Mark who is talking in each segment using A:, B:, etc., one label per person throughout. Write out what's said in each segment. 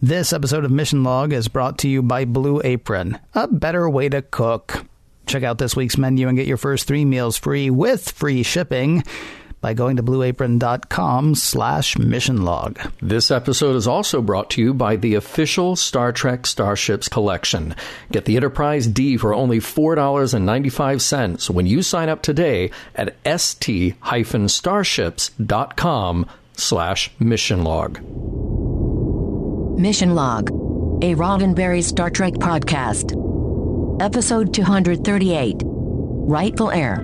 A: This episode of Mission Log is brought to you by Blue Apron, a better way to cook. Check out this week's menu and get your first 3 meals free with free shipping by going to blueapron.com/missionlog.
B: This episode is also brought to you by the official Star Trek Starships collection. Get the Enterprise D for only $4.95 when you sign up today at st-starships.com/missionlog.
C: Mission Log, a Roddenberry Star Trek podcast. Episode 238, Rightful Heir.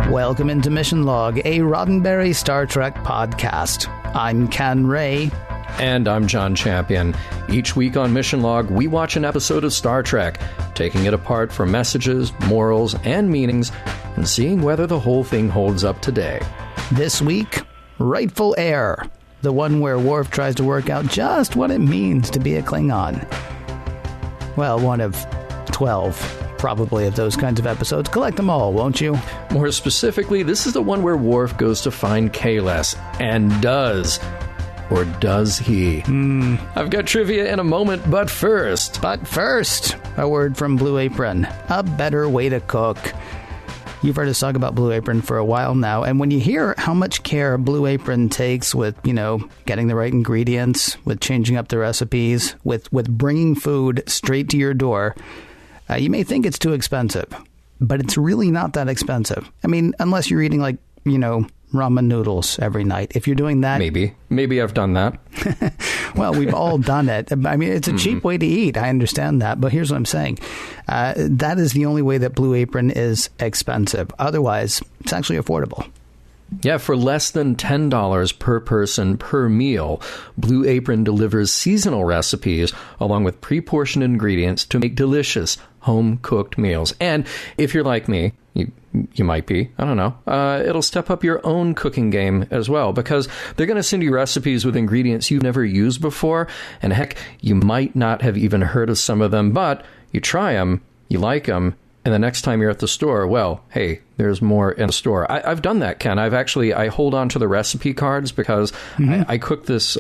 A: Welcome into Mission Log, a Roddenberry Star Trek podcast. I'm Ken Ray.
B: And I'm John Champion. Each week on Mission Log, we watch an episode of Star Trek, taking it apart for messages, morals, and meanings, and seeing whether the whole thing holds up today.
A: This week, Rightful Heir, the one where Worf tries to work out just what it means to be a Klingon. Well, one of 12. Probably of those kinds of episodes. Collect them all, won't you?
B: More specifically, this is the one where Worf goes to find Kahless, and does. Or does he? I've got trivia in a moment, but first,
A: a word from Blue Apron. A better way to cook. You've heard us talk about Blue Apron for a while now, and when you hear how much care Blue Apron takes with, getting the right ingredients, with changing up the recipes, with bringing food straight to your door, you may think it's too expensive, but it's really not that expensive. I mean, unless you're eating ramen noodles every night. If you're doing that...
B: Maybe I've done that.
A: Well, we've all done it. I mean, it's a cheap way to eat. I understand that. But here's what I'm saying. That is the only way that Blue Apron is expensive. Otherwise, it's actually affordable.
B: Yeah, for less than $10 per person per meal, Blue Apron delivers seasonal recipes along with pre-portioned ingredients to make delicious home-cooked meals. And if you're like me, you might be, I don't know, it'll step up your own cooking game as well, because they're going to send you recipes with ingredients you've never used before. And heck, you might not have even heard of some of them, but you try them, you like them, and the next time you're at the store, well, hey, there's more in the store. I've done that, Ken. I hold on to the recipe cards because I cooked this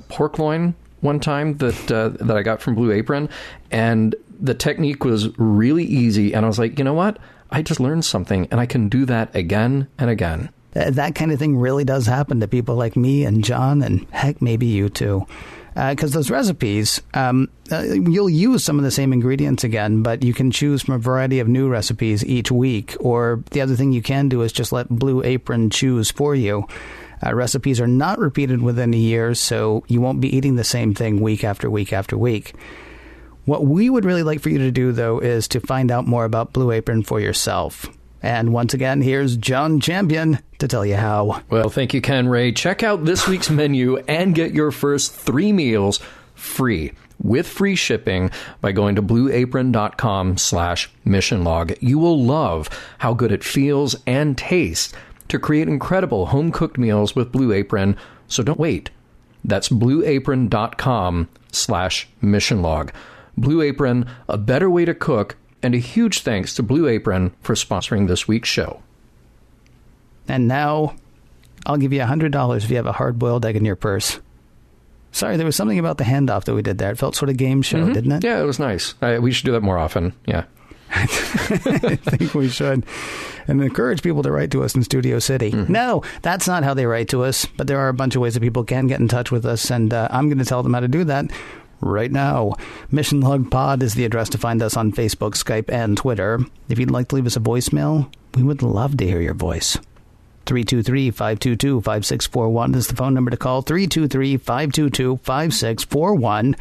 B: pork loin one time that I got from Blue Apron, and the technique was really easy. And I was like, you know what? I just learned something, and I can do that again and again.
A: That kind of thing really does happen to people like me and John, and heck, maybe you too. Because those recipes, you'll use some of the same ingredients again, but you can choose from a variety of new recipes each week. Or the other thing you can do is just let Blue Apron choose for you. Recipes are not repeated within a year, so you won't be eating the same thing week after week after week. What we would really like for you to do, though, is to find out more about Blue Apron for yourself. And once again, here's John Champion to tell you how.
B: Well, thank you, Ken Ray. Check out this week's menu and get your first 3 meals free with free shipping by going to blueapron.com/missionlog. You will love how good it feels and tastes to create incredible home-cooked meals with Blue Apron, so don't wait. That's blueapron.com/missionlog. Blue Apron, a better way to cook. And a huge thanks to Blue Apron for sponsoring this week's show.
A: And now, I'll give you $100 if you have a hard-boiled egg in your purse. Sorry, there was something about the handoff that we did there. It felt sort of game show, didn't it?
B: Yeah, it was nice. We should do that more often, yeah.
A: I think we should. And encourage people to write to us in Studio City. No, that's not how they write to us. But there are a bunch of ways that people can get in touch with us. And I'm going to tell them how to do that right now. Mission Log Pod is the address to find us on Facebook, Skype, and Twitter. If you'd like to leave us a voicemail, we would love to hear your voice. 323-522-5641 is the phone number to call. 323-522-5641.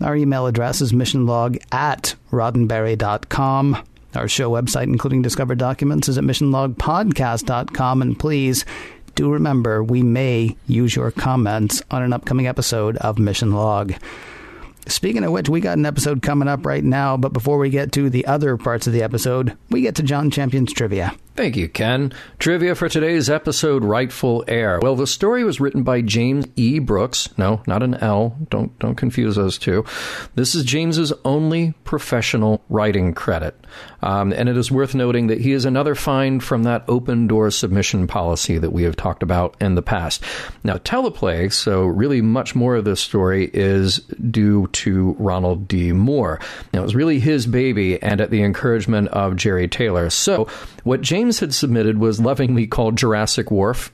A: Our email address is missionlog@roddenberry.com. Our show website, including discovered documents, is at missionlogpodcast.com. And please do remember, we may use your comments on an upcoming episode of Mission Log. Speaking of which, we got an episode coming up right now, but before we get to the other parts of the episode, we get to John Champion's trivia.
B: Thank you, Ken. Trivia for today's episode, Rightful Heir. Well, the story was written by James E. Brooks. No, not an L. Don't confuse those two. This is James's only professional writing credit. And it is worth noting that he is another find from that open door submission policy that we have talked about in the past. Now, teleplay, so really much more of this story is due to Ronald D. Moore. Now, it was really his baby and at the encouragement of Jerry Taylor. So what James had submitted was lovingly called Jurassic Worf.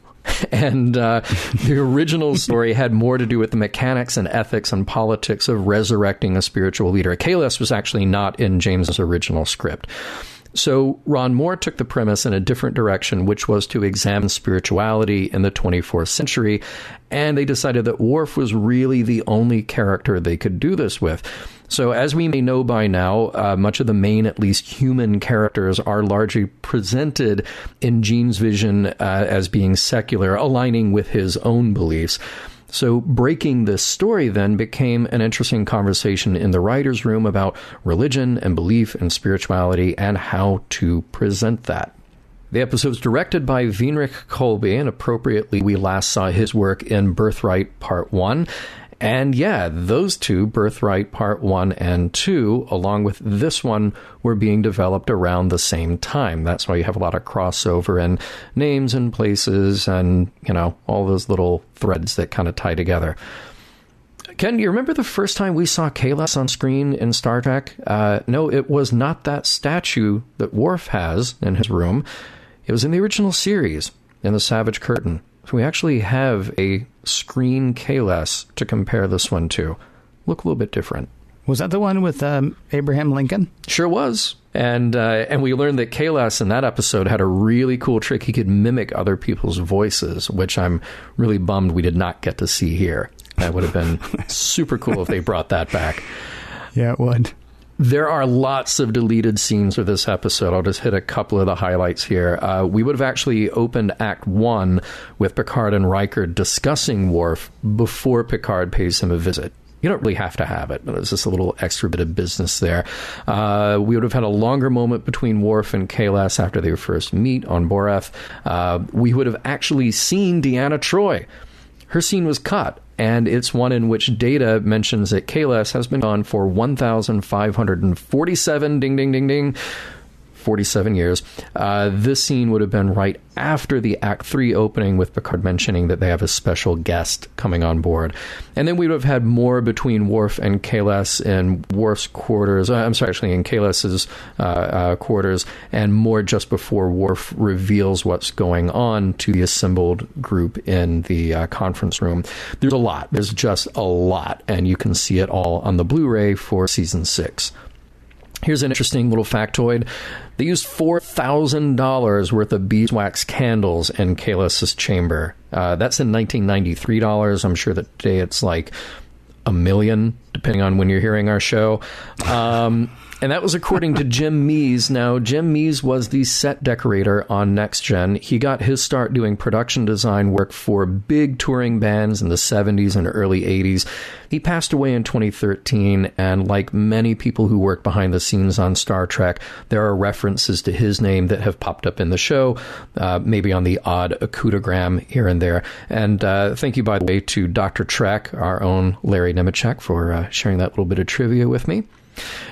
B: And the original story had more to do with the mechanics and ethics and politics of resurrecting a spiritual leader. Kahless was actually not in James's original script. So Ron Moore took the premise in a different direction, which was to examine spirituality in the 24th century. And they decided that Worf was really the only character they could do this with. So as we may know by now, much of the main, at least human characters are largely presented in Gene's vision as being secular, aligning with his own beliefs. So breaking this story then became an interesting conversation in the writer's room about religion and belief and spirituality and how to present that. The episode was directed by Heinrich Kolbe, and appropriately we last saw his work in Birthright Part 1. And yeah, those two, Birthright Part 1 and 2, along with this one, were being developed around the same time. That's why you have a lot of crossover in names and places and, you know, all those little threads that kind of tie together. Ken, do you remember the first time we saw Kahless on screen in Star Trek? No, it was not that statue that Worf has in his room. It was in the original series, in the Savage Curtain. So we actually have a screen Kahless to compare this one to. Look a little bit different.
A: Was that the one with Abraham Lincoln?
B: Sure was. And we learned that Kahless in that episode had a really cool trick. He could mimic other people's voices, which I'm really bummed we did not get to see here. That would have been super cool if they brought that back.
A: Yeah, it would.
B: There are lots of deleted scenes for this episode. I'll just hit a couple of the highlights here. We would have actually opened Act 1 with Picard and Riker discussing Worf before Picard pays him a visit. You don't really have to have it. There's just a little extra bit of business there. We would have had a longer moment between Worf and Kahless after they first meet on Boreth. We would have actually seen Deanna Troi. Her scene was cut, and it's one in which Data mentions that Kahless has been gone for 1,547, ding, ding, ding, ding, 47 years. This scene would have been right after the Act 3 opening, with Picard mentioning that they have a special guest coming on board. And then we would have had more between Worf and Kahless in Worf's quarters. In Kahless's quarters, and more just before Worf reveals what's going on to the assembled group in the conference room. There's a lot. There's just a lot. And you can see it all on the Blu-ray for Season 6. Here's an interesting little factoid. They used $4,000 worth of beeswax candles in Kahless's chamber. That's in $1993. I'm sure that today it's like $1 million, depending on when you're hearing our show. And that was according to Jim Mees. Now, Jim Mees was the set decorator on Next Gen. He got his start doing production design work for big touring bands in the 70s and early 80s. He passed away in 2013, and like many people who work behind the scenes on Star Trek, there are references to his name that have popped up in the show, maybe on the odd acoutogram here and there. And thank you, by the way, to Dr. Trek, our own Larry Nemeczek, for sharing that little bit of trivia with me.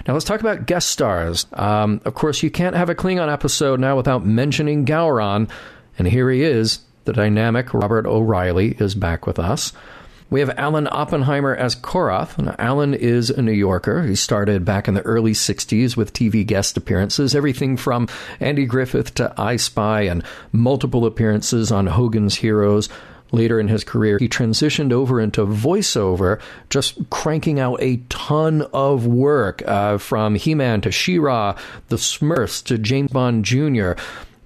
B: Now let's talk about guest stars. Of course, you can't have a Klingon episode now without mentioning Gowron, and here he is. The dynamic Robert O'Reilly is back with us. We have Alan Oppenheimer as Korath. Now, Alan is a New Yorker. He started back in the early 60s with TV guest appearances, everything from Andy Griffith to I Spy, and multiple appearances on Hogan's Heroes. Later in his career, he transitioned over into voiceover, just cranking out a ton of work, from He-Man to She-Ra, The Smurfs to James Bond Jr.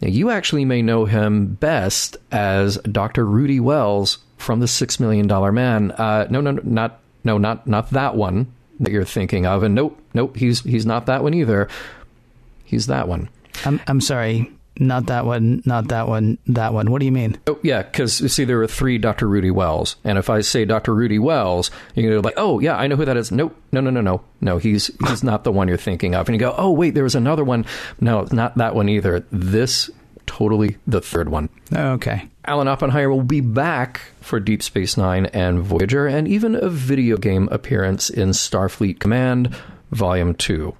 B: Now, you actually may know him best as Dr. Rudy Wells from The $6 Million Man. Not that one that you're thinking of. And nope, he's not that one either. He's that one.
A: I'm sorry. not that one, not that one, that one. What do you mean?
B: Oh, yeah, because, you see, there were 3 Dr. Rudy Wells. And if I say Dr. Rudy Wells, you're going to be like, oh, yeah, I know who that is. Nope. No, he's not the one you're thinking of. And you go, oh, wait, there was another one. No, not that one either. This, totally the 3rd one.
A: Okay.
B: Alan Oppenheimer will be back for Deep Space Nine and Voyager, and even a video game appearance in Starfleet Command, Volume 2.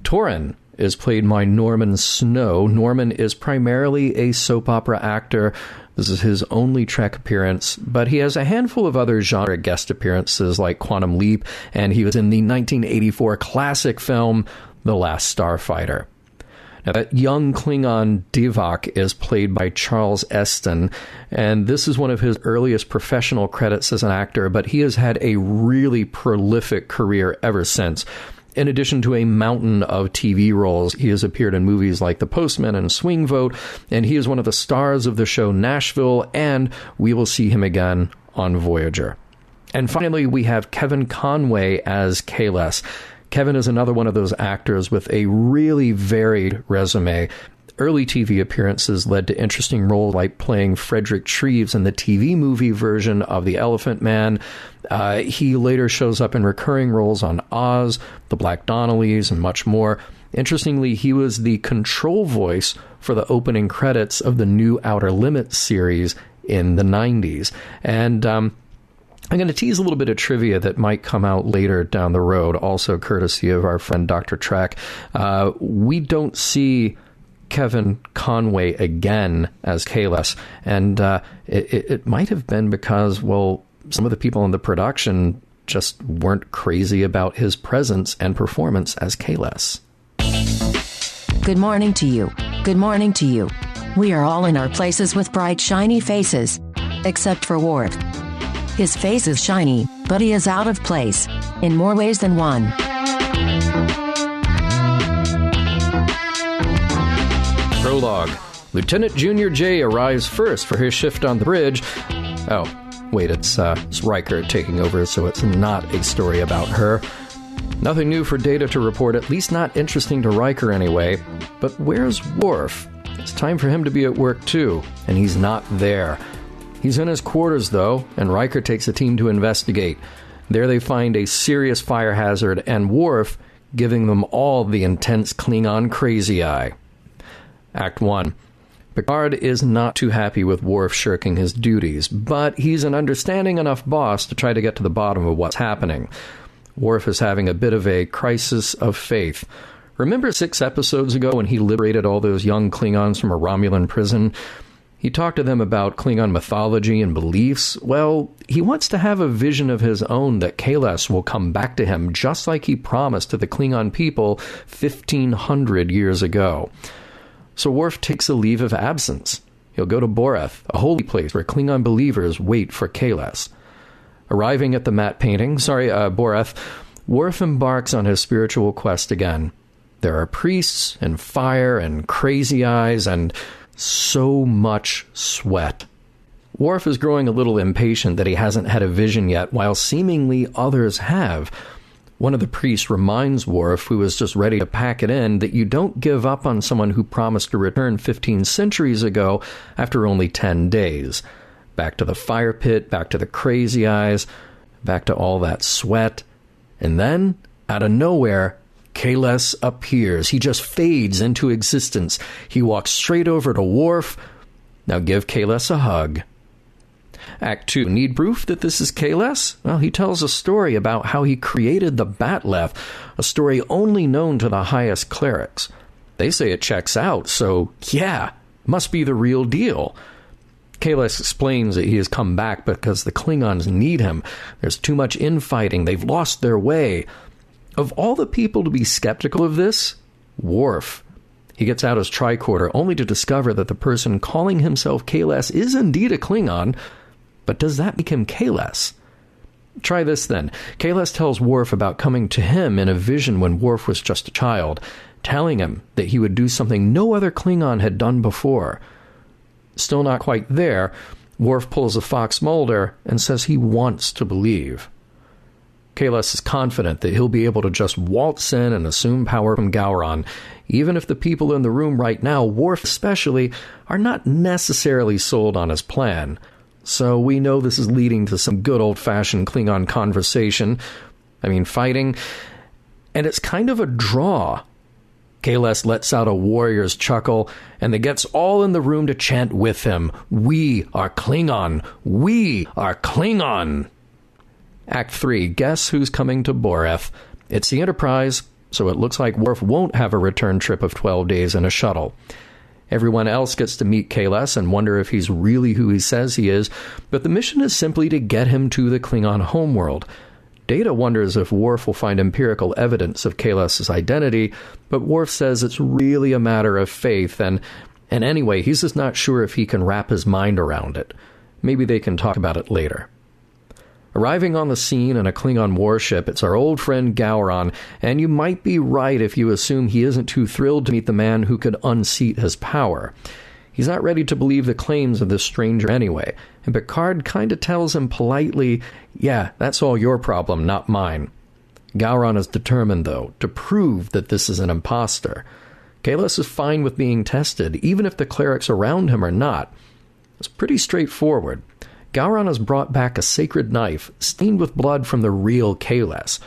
B: Torin is played by Norman Snow. Norman is primarily a soap opera actor. This is his only Trek appearance, but he has a handful of other genre guest appearances like Quantum Leap, and he was in the 1984 classic film, The Last Starfighter. Now, that young Klingon Divok is played by Charles Esten, and this is one of his earliest professional credits as an actor, but he has had a really prolific career ever since. In addition to a mountain of TV roles, he has appeared in movies like The Postman and Swing Vote, and he is one of the stars of the show Nashville, and we will see him again on Voyager. And finally, we have Kevin Conway as Kahless. Kevin is another one of those actors with a really varied resume. Early TV appearances led to interesting roles like playing Frederick Treves in the TV movie version of The Elephant Man. He later shows up in recurring roles on Oz, The Black Donnellys, and much more. Interestingly, he was the control voice for the opening credits of the new Outer Limits series in the 90s. And I'm going to tease a little bit of trivia that might come out later down the road, also courtesy of our friend Dr. Trek. We don't see Kevin Conway again as Kahless, and it might have been because, well, some of the people in the production just weren't crazy about his presence and performance as Kahless.
C: Good morning to you. Good morning to you. We are all in our places with bright, shiny faces. Except for Worf. His face is shiny, but he is out of place. In more ways than one.
B: Prologue. Lieutenant Junior J arrives first for his shift on the bridge. Oh, wait, it's Riker taking over, so it's not a story about her. Nothing new for Data to report, at least not interesting to Riker anyway. But where's Worf? It's time for him to be at work too, and he's not there. He's in his quarters, though, and Riker takes a team to investigate. There they find a serious fire hazard, and Worf giving them all the intense Klingon crazy eye. Act 1. Picard is not too happy with Worf shirking his duties, but he's an understanding enough boss to try to get to the bottom of what's happening. Worf is having a bit of a crisis of faith. Remember 6 episodes ago when he liberated all those young Klingons from a Romulan prison? He talked to them about Klingon mythology and beliefs. Well, he wants to have a vision of his own that Kahless will come back to him just like he promised to the Klingon people 1,500 years ago. So Worf takes a leave of absence. He'll go to Boreth, a holy place where Klingon believers wait for Kahless. Arriving at the matte painting, Boreth, Worf embarks on his spiritual quest again. There are priests and fire and crazy eyes and so much sweat. Worf is growing a little impatient that he hasn't had a vision yet, while seemingly others have. One of the priests reminds Worf, who is just ready to pack it in, that you don't give up on someone who promised to return 15 centuries ago after only 10 days. Back to the fire pit, back to the crazy eyes, back to all that sweat. And then, out of nowhere, Kahless appears. He just fades into existence. He walks straight over to Worf. Now give Kahless a hug. Act 2. Need proof that this is Kahless? Well, he tells a story about how he created the Batleth, a story only known to the highest clerics. They say it checks out, so yeah, must be the real deal. Kahless explains that he has come back because the Klingons need him. There's too much infighting. They've lost their way. Of all the people to be skeptical of this, Worf. He gets out his tricorder only to discover that the person calling himself Kahless is indeed a Klingon. But does that make him Kahless? Try this then. Kahless tells Worf about coming to him in a vision when Worf was just a child, telling him that he would do something no other Klingon had done before. Still not quite there, Worf pulls a Fox Mulder and says he wants to believe. Kahless is confident that he'll be able to just waltz in and assume power from Gowron, even if the people in the room right now, Worf especially, are not necessarily sold on his plan. So we know this is leading to some good old-fashioned Klingon conversation. Fighting. And it's kind of a draw. Kahless lets out a warrior's chuckle, and they gets all in the room to chant with him, "We are Klingon! We are Klingon!" Act 3, guess who's coming to Boreth? It's the Enterprise, so it looks like Worf won't have a return trip of 12 days in a shuttle. Everyone else gets to meet Kahless and wonder if he's really who he says he is, but the mission is simply to get him to the Klingon homeworld. Data wonders if Worf will find empirical evidence of Kahless' identity, but Worf says it's really a matter of faith, and anyway, he's just not sure if he can wrap his mind around it. Maybe they can talk about it later. Arriving on the scene in a Klingon warship, it's our old friend Gowron, and you might be right if you assume he isn't too thrilled to meet the man who could unseat his power. He's not ready to believe the claims of this stranger anyway, and Picard kind of tells him politely, "Yeah, that's all your problem, not mine." Gowron is determined, though, to prove that this is an imposter. Kahless is fine with being tested, even if the clerics around him are not. It's pretty straightforward. Gowron has brought back a sacred knife, stained with blood from the real Kahless.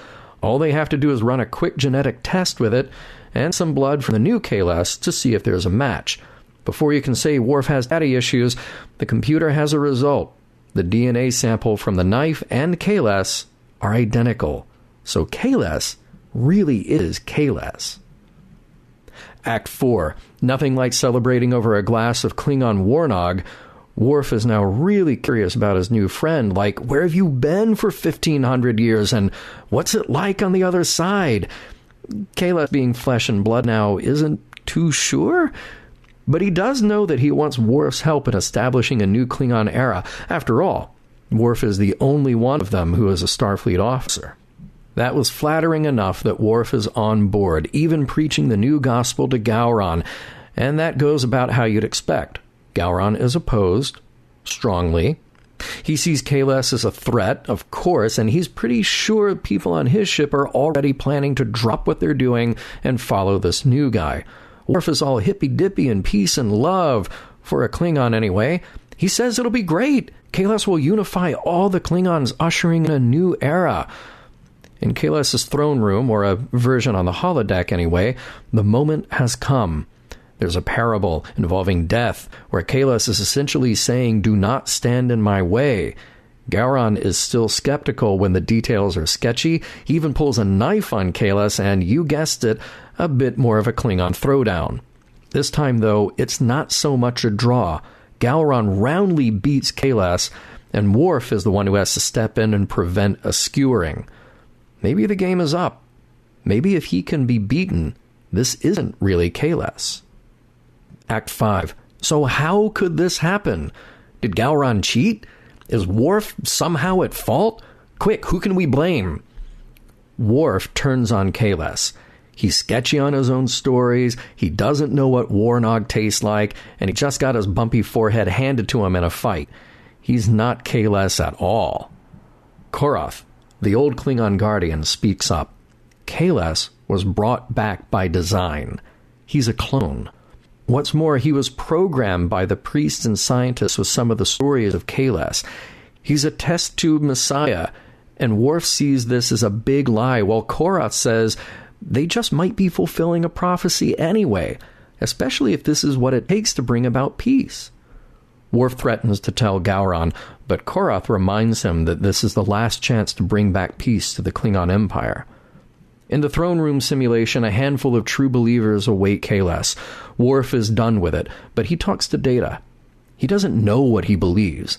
B: All they have to do is run a quick genetic test with it, and some blood from the new Kahless to see if there's a match. Before you can say Worf has daddy issues, the computer has a result. The DNA sample from the knife and Kahless are identical. So Kahless really is Kahless. Act 4. Nothing like celebrating over a glass of Klingon Warnog. Worf is now really curious about his new friend, like, where have you been for 1,500 years, and what's it like on the other side? Kahless, being flesh and blood now, isn't too sure, but he does know that he wants Worf's help in establishing a new Klingon era. After all, Worf is the only one of them who is a Starfleet officer. That was flattering enough that Worf is on board, even preaching the new gospel to Gowron, and that goes about how you'd expect. Gowron is opposed, strongly. He sees Kahless as a threat, of course, and he's pretty sure people on his ship are already planning to drop what they're doing and follow this new guy. Worf is all hippy-dippy and peace and love, for a Klingon anyway. He says it'll be great. Kahless will unify all the Klingons, ushering in a new era. In Kahless' throne room, or a version on the holodeck anyway, the moment has come. There's a parable involving death, where Kahless is essentially saying, "Do not stand in my way." Gowron is still skeptical when the details are sketchy. He even pulls a knife on Kahless, and you guessed it, a bit more of a Klingon throwdown. This time, though, it's not so much a draw. Gowron roundly beats Kahless, and Worf is the one who has to step in and prevent a skewering. Maybe the game is up. Maybe if he can be beaten, this isn't really Kahless. Act 5. So how could this happen? Did Gowron cheat? Is Worf somehow at fault? Quick, who can we blame? Worf turns on Kahless. He's sketchy on his own stories, he doesn't know what Warnog tastes like, and he just got his bumpy forehead handed to him in a fight. He's not Kahless at all. Korath, the old Klingon guardian, speaks up. Kahless was brought back by design. He's a clone. What's more, he was programmed by the priests and scientists with some of the stories of Kahless. He's a test tube messiah, and Worf sees this as a big lie, while Korath says they just might be fulfilling a prophecy anyway, especially if this is what it takes to bring about peace. Worf threatens to tell Gowron, but Korath reminds him that this is the last chance to bring back peace to the Klingon Empire. In the throne room simulation, a handful of true believers await Kahless. Worf is done with it, but he talks to Data. He doesn't know what he believes.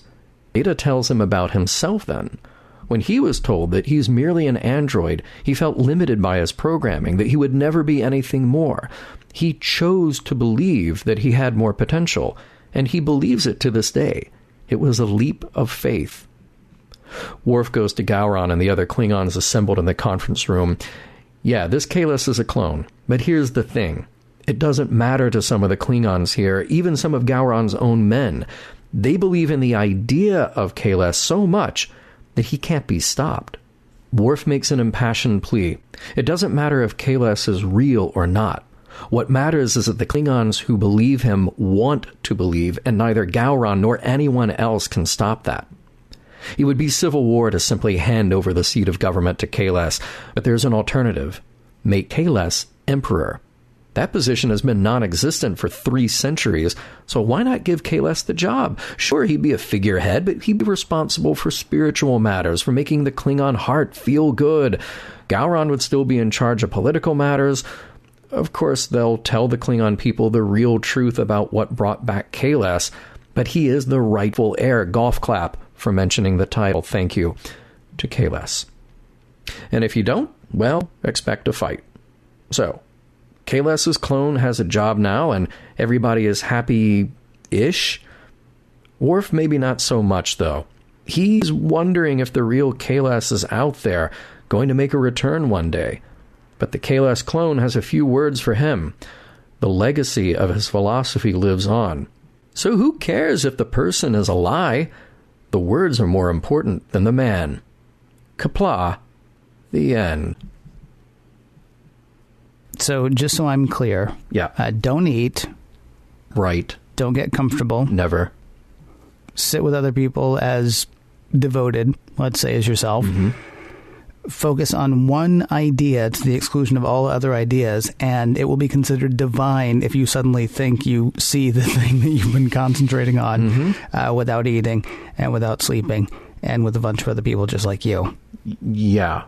B: Data tells him about himself then. When he was told that he's merely an android, he felt limited by his programming, that he would never be anything more. He chose to believe that he had more potential, and he believes it to this day. It was a leap of faith. Worf goes to Gowron and the other Klingons assembled in the conference room. Yeah, this Kahless is a clone, but here's the thing. It doesn't matter to some of the Klingons here, even some of Gowron's own men. They believe in the idea of Kahless so much that he can't be stopped. Worf makes an impassioned plea. It doesn't matter if Kahless is real or not. What matters is that the Klingons who believe him want to believe, and neither Gowron nor anyone else can stop that. It would be civil war to simply hand over the seat of government to Kahless, but there's an alternative. Make Kahless emperor. That position has been non-existent for 3 centuries, so why not give Kahless the job? Sure, he'd be a figurehead, but he'd be responsible for spiritual matters, for making the Klingon heart feel good. Gowron would still be in charge of political matters. Of course, they'll tell the Klingon people the real truth about what brought back Kahless, but he is the rightful heir. Golf clap for mentioning the title. Thank you to Kahless. And if you don't, well, expect a fight. So, Kahless's clone has a job now, and everybody is happy-ish. Worf maybe not so much, though. He's wondering if the real Kahless is out there, going to make a return one day. But the Kahless clone has a few words for him. The legacy of his philosophy lives on. So who cares if the person is a lie? The words are more important than the man. Qapla'. The end.
A: So just so I'm clear, don't eat.
B: Right.
A: Don't get comfortable.
B: Never.
A: Sit with other people as devoted, let's say, as yourself.
B: Mm-hmm.
A: Focus on one idea to the exclusion of all other ideas, and it will be considered divine if you suddenly think you see the thing that you've been concentrating on without eating and without sleeping and with a bunch of other people just like you.
B: Yeah.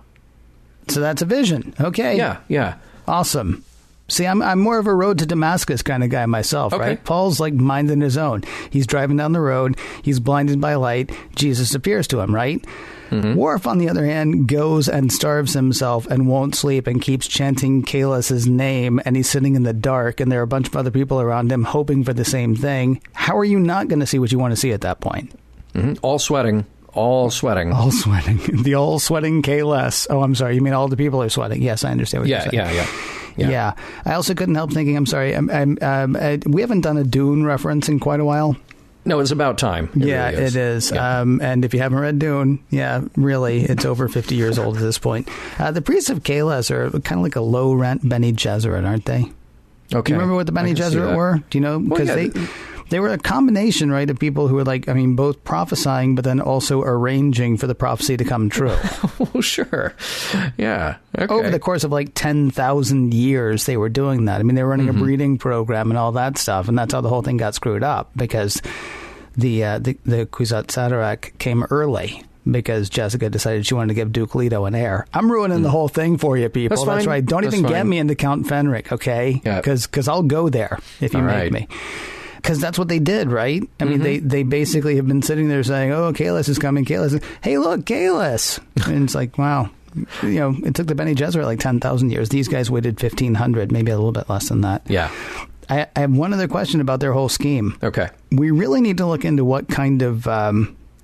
A: So that's a vision. Okay.
B: Yeah.
A: Awesome. See, I'm more of a road to Damascus kind of guy myself,
B: okay.
A: Right? Paul's like minding his own. He's driving down the road. He's blinded by light. Jesus appears to him, right? Mm-hmm. Worf, on the other hand, goes and starves himself and won't sleep and keeps chanting Kahless's name, and he's sitting in the dark, and there are a bunch of other people around him hoping for the same thing. How are you not going to see what you want to see at that point?
B: Mm-hmm. All sweating. The all sweating
A: Kahless. Oh, I'm sorry. You mean all the people are sweating? Yes, I understand what you're saying. Yeah. I also couldn't help thinking, I'm sorry, we haven't done a Dune reference in quite a while.
B: No, it's about time.
A: It is.
B: Yeah.
A: And if you haven't read Dune, really, it's over 50 years old at this point. The priests of Kahless are kind of like a low-rent Bene Gesserit, aren't they?
B: Okay.
A: Do you remember what the Bene Gesserit were? Do you know? Because they were a combination, right, of people who were both prophesying, but then also arranging for the prophecy to come true.
B: Well, sure. Yeah. Okay.
A: Over the course of 10,000 years, they were doing that. I mean, they were running a breeding program and all that stuff, and that's how the whole thing got screwed up, because the Kwisatz Haderach came early. Because Jessica decided she wanted to give Duke Leto an heir. I'm ruining the whole thing for you, people. That's right. Don't even get me into Count Fenric, okay? Because I'll go there if you make me. Because that's what they did, right? I mean, they basically have been sitting there saying, oh, Kahless is coming, Kahless. Hey, look, Kahless. And it's like, wow. It took the Bene Gesserit 10,000 years. These guys waited 1,500, maybe a little bit less than that.
B: Yeah.
A: I have one other question about their whole scheme.
B: Okay.
A: We really need to look into what kind of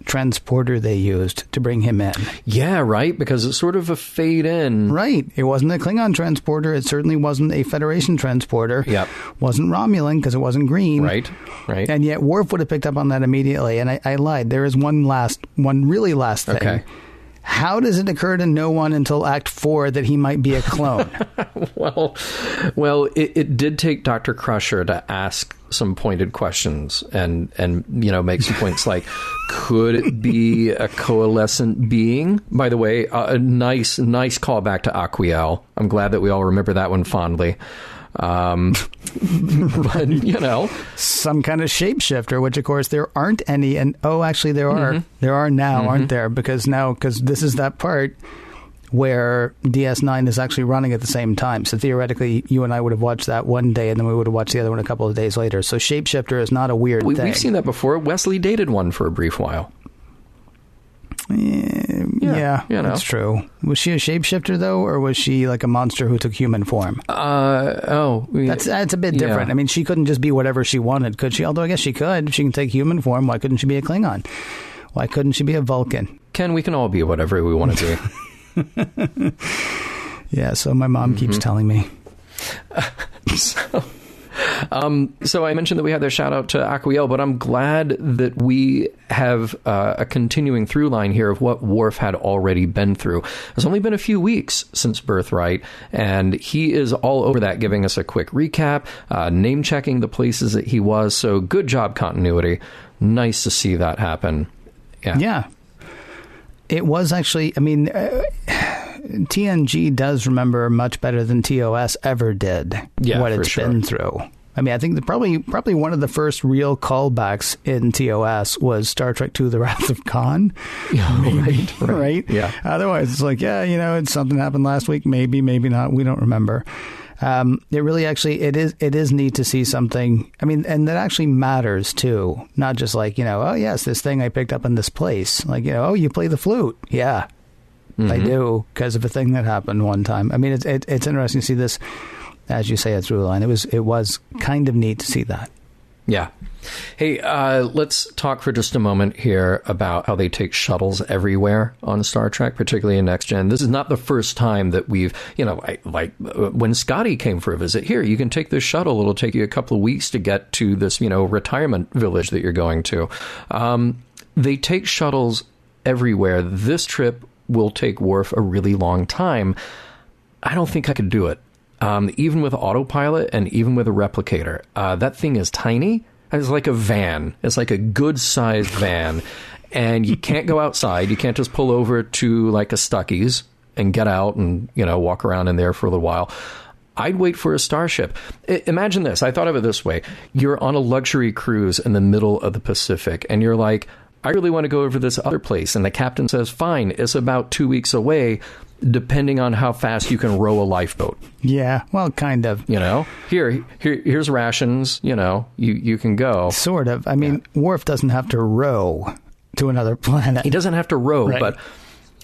A: transporter they used to bring him in.
B: Yeah, right, because it's sort of a fade in.
A: Right. It wasn't a Klingon transporter. It certainly wasn't a Federation transporter.
B: Yep.
A: Wasn't Romulan because it wasn't green.
B: Right.
A: And yet Worf would have picked up on that immediately. And I lied. There is one really last thing.
B: Okay.
A: How does it occur to no one until Act 4 that he might be a clone?
B: Well, it did take Dr. Crusher to ask some pointed questions and make some points like, could it be a coalescent being? By the way, a nice callback to Aquiel. I'm glad that we all remember that one fondly. But,
A: some kind of shapeshifter, which of course there aren't any. And actually there are. There are now, aren't there? Because this is that part where DS9 is actually running at the same time. So theoretically, you and I would have watched that one day, and then we would have watched the other one a couple of days later. So shapeshifter is not a weird thing.
B: We've seen that before. Wesley dated one for a brief while.
A: Yeah, that's true. Was she a shapeshifter, though, or was she like a monster who took human form? That's a bit different. I mean, she couldn't just be whatever she wanted, could she? Although I guess she could. She can take human form. Why couldn't she be a Klingon? Why couldn't she be a Vulcan?
B: Ken, we can all be whatever we want to be.
A: Yeah, so my mom keeps telling me.
B: So I mentioned that we had the shout out to Aquiel, but I'm glad that we have a continuing through line here of what Worf had already been through. It's only been a few weeks since Birthright, and he is all over that, giving us a quick recap, name checking the places that he was. So good job, continuity. Nice to see that happen.
A: Yeah. It was actually, I mean, TNG does remember much better than TOS ever did what it's been through. I mean, I think that probably one of the first real callbacks in TOS was Star Trek II: The Wrath of Khan.
B: Yeah,
A: right?
B: Yeah.
A: Otherwise, it's like, it's something happened last week. Maybe not. We don't remember. It really actually, it is neat to see something. I mean, and that actually matters too. Not just like, oh yes, this thing I picked up in this place. Like, you play the flute. Yeah, I do, because of a thing that happened one time. I mean, it's interesting to see this, as you say, a through line. It was kind of neat to see that.
B: Yeah. Hey, let's talk for just a moment here about how they take shuttles everywhere on Star Trek, particularly in Next Gen. This is not the first time that we've, like when Scotty came for a visit here, you can take this shuttle. It'll take you a couple of weeks to get to this, retirement village that you're going to. They take shuttles everywhere. This trip will take Worf a really long time. I don't think I could do it. Even with autopilot and even with a replicator, that thing is tiny. It's like a van. It's like a good-sized van. And you can't go outside. You can't just pull over to like a Stuckey's and get out and, walk around in there for a little while. I'd wait for a starship. Imagine this. I thought of it this way. You're on a luxury cruise in the middle of the Pacific, and you're like, I really want to go over to this other place. And the captain says, fine, it's about 2 weeks away, depending on how fast you can row a lifeboat.
A: Yeah, well, kind of.
B: Here's rations, you can go.
A: Sort of. I mean, Worf doesn't have to row to another planet.
B: He doesn't have to row,
A: right.
B: But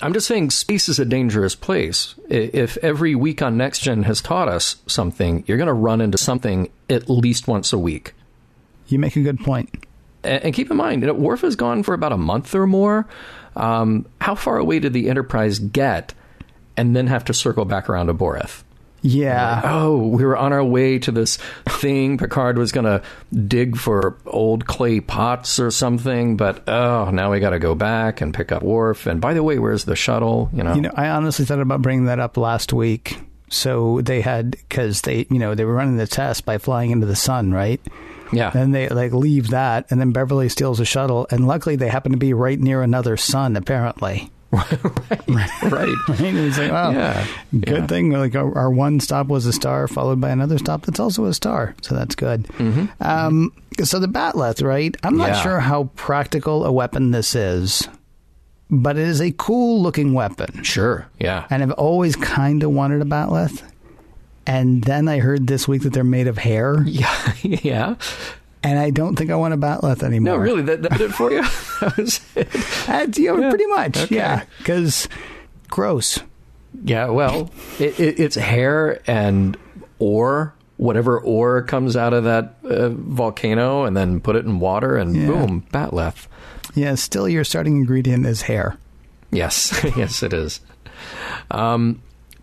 B: I'm just saying space is a dangerous place. If every week on Next Gen has taught us something, you're going to run into something at least once a week.
A: You make a good point.
B: And keep in mind, Worf has gone for about a month or more. How far away did the Enterprise get and then have to circle back around to Boreth?
A: Yeah.
B: We were on our way to this thing. Picard was going to dig for old clay pots or something, but now we got to go back and pick up Worf. And by the way, where's the shuttle?
A: I honestly thought about bringing that up last week. So they had, because they were running the test by flying into the sun, right?
B: Yeah.
A: Then they leave that, and then Beverly steals a shuttle, and luckily they happen to be right near another sun, apparently.
B: Right.
A: And it's like, wow, good thing. Like our one stop was a star, followed by another stop that's also a star, so that's good. Mm-hmm. So the Batleth, right? I'm not sure how practical a weapon this is, but it is a cool looking weapon.
B: Sure. Yeah.
A: And I've always kind of wanted a Batleth. And then I heard this week that they're made of hair.
B: Yeah. Yeah.
A: And I don't think I want a Batleth anymore.
B: No, really? That did it for you? That was it.
A: Pretty much.
B: Okay.
A: Yeah. Because gross.
B: Yeah. Well, it's hair and ore, whatever ore comes out of that volcano, and then put it in water and boom, Batleth.
A: Yeah. Still, your starting ingredient is hair.
B: Yes. Yes, it is.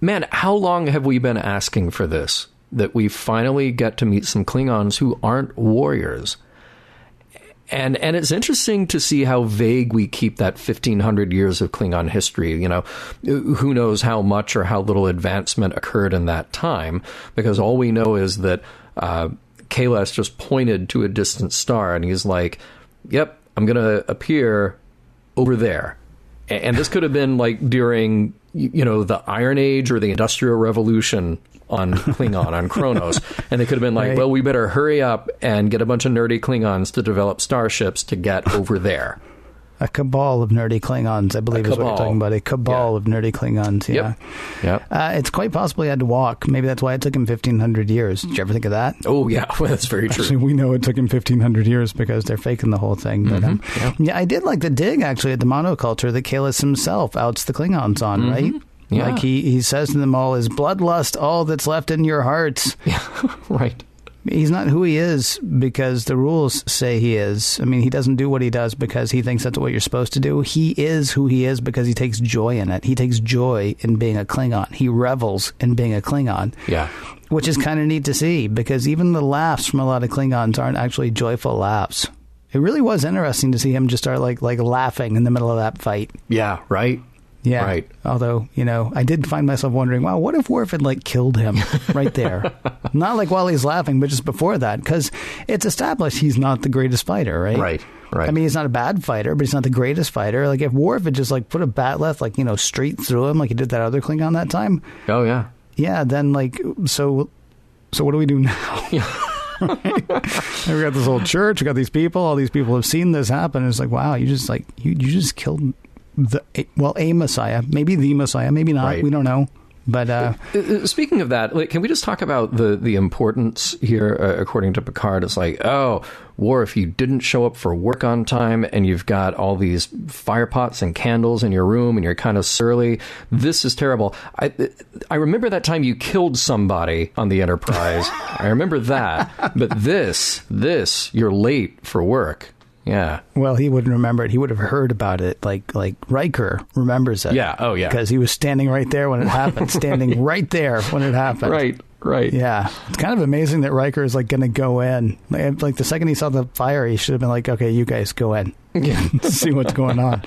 B: Man, how long have we been asking for this? That we finally get to meet some Klingons who aren't warriors. And it's interesting to see how vague we keep that 1,500 years of Klingon history. Who knows how much or how little advancement occurred in that time, because all we know is that Kahless just pointed to a distant star, and he's like, yep, I'm going to appear over there. And this could have been like during, the Iron Age or the Industrial Revolution on Klingon, on Kronos. And they could have been like, well, we better hurry up and get a bunch of nerdy Klingons to develop starships to get over there.
A: A cabal of nerdy Klingons, I believe is what you're talking about. A cabal of nerdy Klingons, yeah.
B: Yep.
A: It's quite possible he had to walk. Maybe that's why it took him 1,500 years. Did you ever think of that?
B: Oh, yeah. Well, that's very true.
A: Actually, we know it took him 1,500 years because they're faking the whole thing. But I did like the dig, actually, at the monoculture that Kahless himself outs the Klingons on, right? Yeah. Like he says to them all, is bloodlust all that's left in your hearts?
B: Yeah, right.
A: He's not who he is because the rules say he is. I mean, he doesn't do what he does because he thinks that's what you're supposed to do. He is who he is because he takes joy in it. He takes joy in being a Klingon. He revels in being a Klingon.
B: Yeah.
A: Which is kind of neat to see because even the laughs from a lot of Klingons aren't actually joyful laughs. It really was interesting to see him just start like laughing in the middle of that fight.
B: Yeah, right?
A: Yeah.
B: Right.
A: Although, I did find myself wondering, wow, what if Worf had killed him right there? Not while he's laughing, but just before that, because it's established he's not the greatest fighter, right?
B: Right. Right.
A: I mean, he's not a bad fighter, but he's not the greatest fighter. If Worf had just put a batleth, straight through him like he did that other Klingon that time.
B: Oh, yeah.
A: Yeah. Then so what do we do now? We got this old church. We got these people. All these people have seen this happen. It's wow, you just you just killed a Messiah, maybe the Messiah, maybe not. Right. We don't know. But
B: speaking of that, can we just talk about the importance here? According to Picard, it's Worf, you didn't show up for work on time, and you've got all these fire pots and candles in your room, and you're kind of surly. This is terrible. I remember that time you killed somebody on the Enterprise. I remember that. But this, you're late for work. Yeah.
A: Well, he wouldn't remember it. He would have heard about it. Like Riker remembers it.
B: Yeah. Oh, yeah.
A: Because he was standing right there when it happened. Standing right there when it happened.
B: Right.
A: Yeah. It's kind of amazing that Riker is going to go in. The second he saw the fire, he should have been okay, you guys go in. Yeah. See what's going on.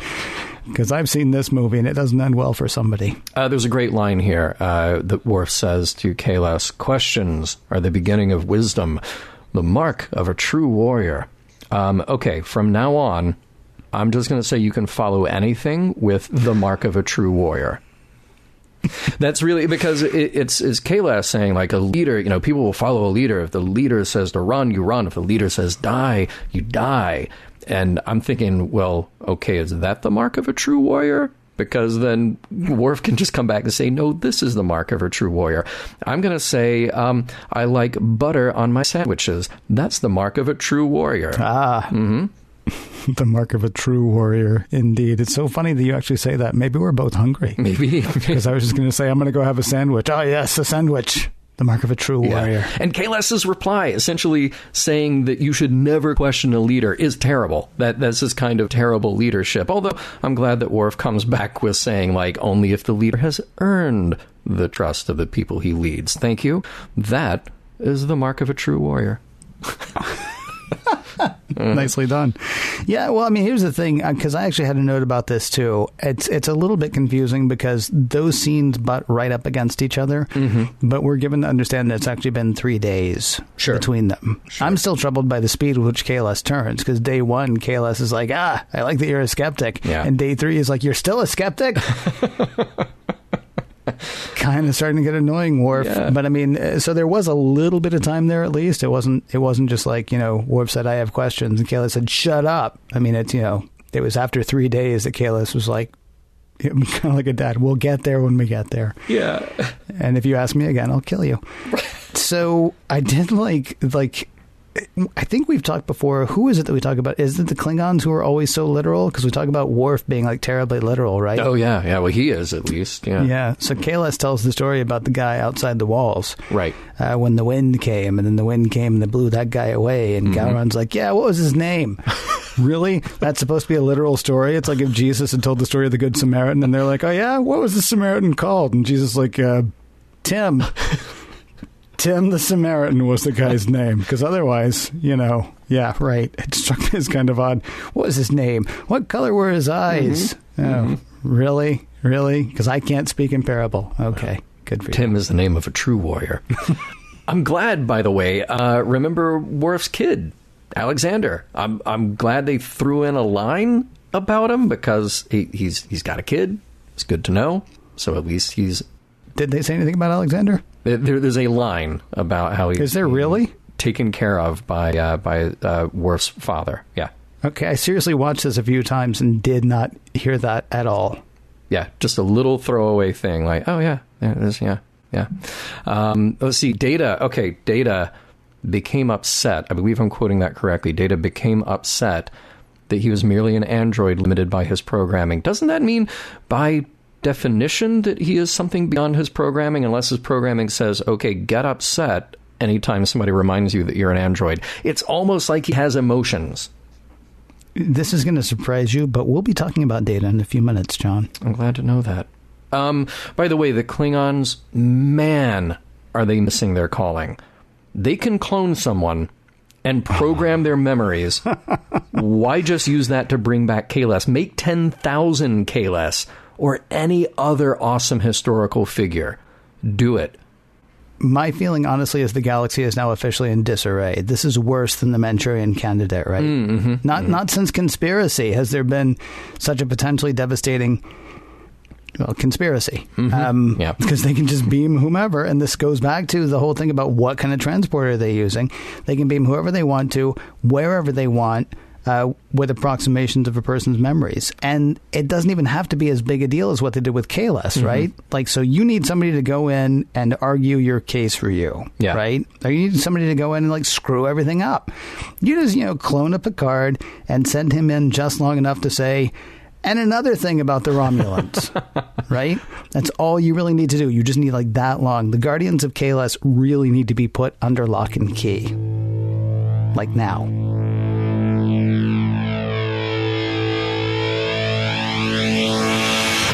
A: Because I've seen this movie and it doesn't end well for somebody.
B: There's a great line here that Worf says to Kahless, questions are the beginning of wisdom, the mark of a true warrior. Okay, from now on, I'm just going to say you can follow anything with the mark of a true warrior. That's really because it's Kahless saying a leader, people will follow a leader. If the leader says to run, you run. If the leader says die, you die. And I'm thinking, well, okay, is that the mark of a true warrior? Because then Worf can just come back and say, no, this is the mark of a true warrior. I'm going to say, I like butter on my sandwiches. That's the mark of a true warrior.
A: Ah. Mm-hmm. The mark of a true warrior, indeed. It's so funny that you actually say that. Maybe we're both hungry.
B: Maybe.
A: Because I was just going to say, I'm going to go have a sandwich. Oh, yes, a sandwich. The mark of a true warrior.
B: And Kahless's reply, essentially saying that you should never question a leader, is terrible. That's this kind of terrible leadership. Although I'm glad that Worf comes back with saying, only if the leader has earned the trust of the people he leads. Thank you. That is the mark of a true warrior.
A: Nicely done. Yeah, well, I mean, here's the thing, because I actually had a note about this, too. It's a little bit confusing because those scenes butt right up against each other, but we're given to understand that it's actually been 3 days between them. Sure. I'm still troubled by the speed with which Kahless turns, because day one, Kahless is I like that you're a skeptic. Yeah. And day 3 is you're still a skeptic? Kind of starting to get annoying, Worf. Yeah. But I mean, so there was a little bit of time there at least. It wasn't just Worf said, I have questions, and Kahless said, shut up. I mean, it's, it was after 3 days that Kahless was kind of like a dad. We'll get there when we get there.
B: Yeah.
A: And if you ask me again, I'll kill you. So I did I think we've talked before. Who is it that we talk about? Is it the Klingons who are always so literal? Because we talk about Worf being terribly literal, right?
B: Oh, yeah. Yeah, well, he is, at least. Yeah.
A: Yeah. So Kahless tells the story about the guy outside the walls.
B: Right.
A: When the wind came, and then the wind came and they blew that guy away. And Gowron's yeah, what was his name? Really? That's supposed to be a literal story? It's if Jesus had told the story of the Good Samaritan, and they're oh, yeah? What was the Samaritan called? And Jesus Tim. Tim the Samaritan was the guy's name, because otherwise, yeah, right. It struck me as kind of odd. What was his name? What color were his eyes? Oh, really? Really? Because I can't speak in parable. Okay, good for you.
B: Tim is the name of a true warrior. I'm glad, by the way, remember Worf's kid, Alexander. I'm glad they threw in a line about him, because he's got a kid. It's good to know. So at least he's...
A: Did they say anything about Alexander?
B: There's a line about how he's...
A: Is there really?
B: Taken care of by Worf's father. Yeah.
A: Okay, I seriously watched this a few times and did not hear that at all.
B: Yeah, just a little throwaway thing oh, yeah, there it is, yeah. Let's see, Data. Okay, Data became upset. I believe I'm quoting that correctly. Data became upset that he was merely an android limited by his programming. Doesn't that mean by definition that he is something beyond his programming, unless his programming says, okay, get upset anytime somebody reminds you that you're an android. It's almost like he has emotions.
A: This is going to surprise you, but we'll be talking about Data in a few minutes, John.
B: I'm glad to know that. By the way, the Klingons, man, are they missing their calling. They can clone someone and program their memories. Why just use that to bring back Kahless? Make 10,000 Kahless or any other awesome historical figure. Do it.
A: My feeling, honestly, is the galaxy is now officially in disarray. This is worse than the Manchurian Candidate, right? Not since Conspiracy has there been such a potentially devastating... Well, conspiracy. Because they can just beam whomever. And this goes back to the whole thing about what kind of transporter they're using. They can beam whoever they want to, wherever they want, with approximations of a person's memories. And it doesn't even have to be as big a deal as what they did with Kahless, right? Like, so you need somebody to go in and argue your case for you, right? Or you need somebody to go in and, like, screw everything up. You just, clone a Picard and send him in just long enough to say... And another thing about the Romulans, right? That's all you really need to do. You just need like that long. The Guardians of Kahless really need to be put under lock and key. Like now.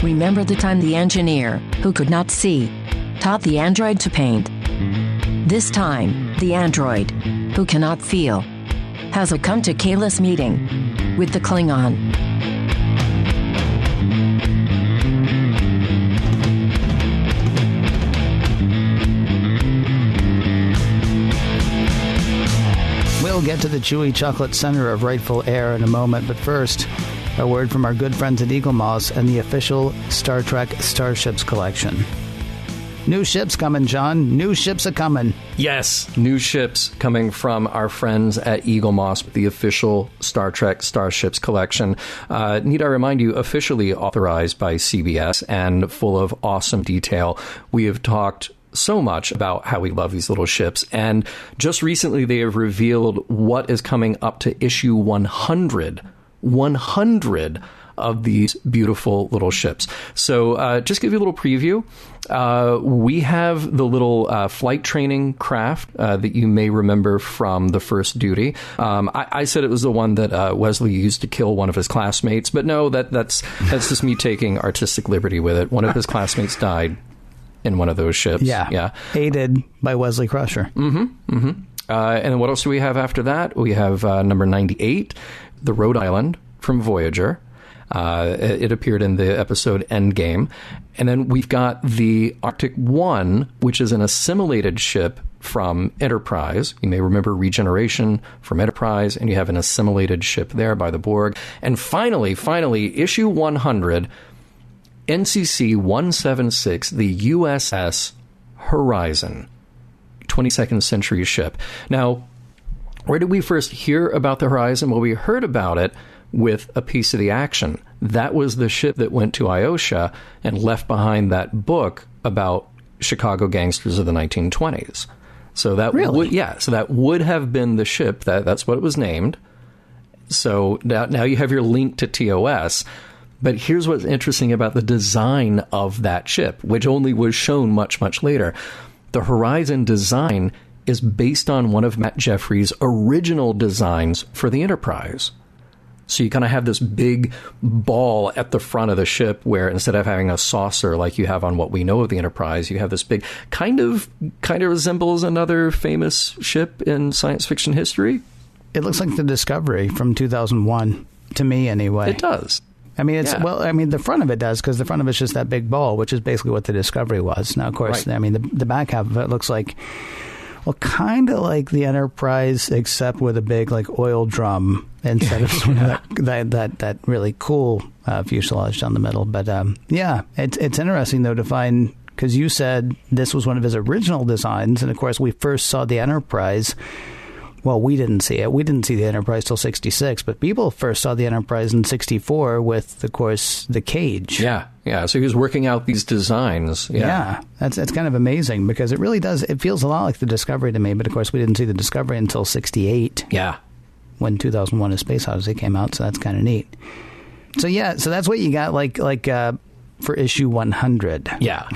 C: Remember the time the engineer, who could not see, taught the android to paint? This time, the android, who cannot feel, has a come to Kahless meeting with the Klingon.
A: We'll get to the chewy chocolate center of Rightful Heir in a moment, but first, a word from our good friends at Eagle Moss and the official Star Trek Starships collection. New ships coming, John. New ships are coming.
B: Yes, new ships coming from our friends at Eagle Moss, the official Star Trek Starships collection. Need I remind you, officially authorized by CBS and full of awesome detail. We have talked so much about how we love these little ships, and just recently they have revealed what is coming up to issue 100 of these beautiful little ships. So just give you a little preview. We have the little flight training craft that you may remember from The First Duty. I said it was the one that Wesley used to kill one of his classmates, but no, that's just me taking artistic liberty with it. One of his classmates died in one of those ships. Yeah.
A: Aided by Wesley Crusher.
B: And then what else do we have after that? We have number 98, the Rhode Island from Voyager. It appeared in the episode Endgame. And then we've got the Arctic 1, which is an assimilated ship from Enterprise. You may remember Regeneration from Enterprise, and you have an assimilated ship there by the Borg. And finally, issue 100, NCC 176, the USS Horizon, 22nd century ship. Now, where did we first hear about the Horizon? Well, we heard about it with a piece of the action. That was the ship that went to Iosha and left behind that book about Chicago gangsters of the 1920s. So that so that would have been the ship. That's what it was named. So now you have your link to TOS. But here's what's interesting about the design of that ship, which only was shown much, much later. The Horizon design is based on one of Matt Jeffries' original designs for the Enterprise. So you kind of have this big ball at the front of the ship where instead of having a saucer like you have on what we know of the Enterprise, you have this big, kind of resembles another famous ship in science fiction history.
A: It looks like the Discovery from 2001, to me anyway.
B: It does.
A: I mean, the front of it does, because the front of it's just that big ball, which is basically what the Discovery was. Now, of course, right. I mean, the back half of it looks like, well, kind of like the Enterprise, except with a big, like, oil drum instead of sort of that really cool fuselage down the middle. But, it's interesting, though, to find, because you said this was one of his original designs, and, of course, we first saw the Enterprise. Well, we didn't see it. We didn't see the Enterprise till 66, but people first saw the Enterprise in 64 with, of course, the cage.
B: Yeah. So he was working out these designs.
A: Yeah. That's kind of amazing, because it really does. It feels a lot like the Discovery to me, but of course we didn't see the Discovery until 68.
B: Yeah.
A: When 2001: A Space Odyssey came out, so that's kind of neat. So so that's what you got like for issue 100.
B: Yeah.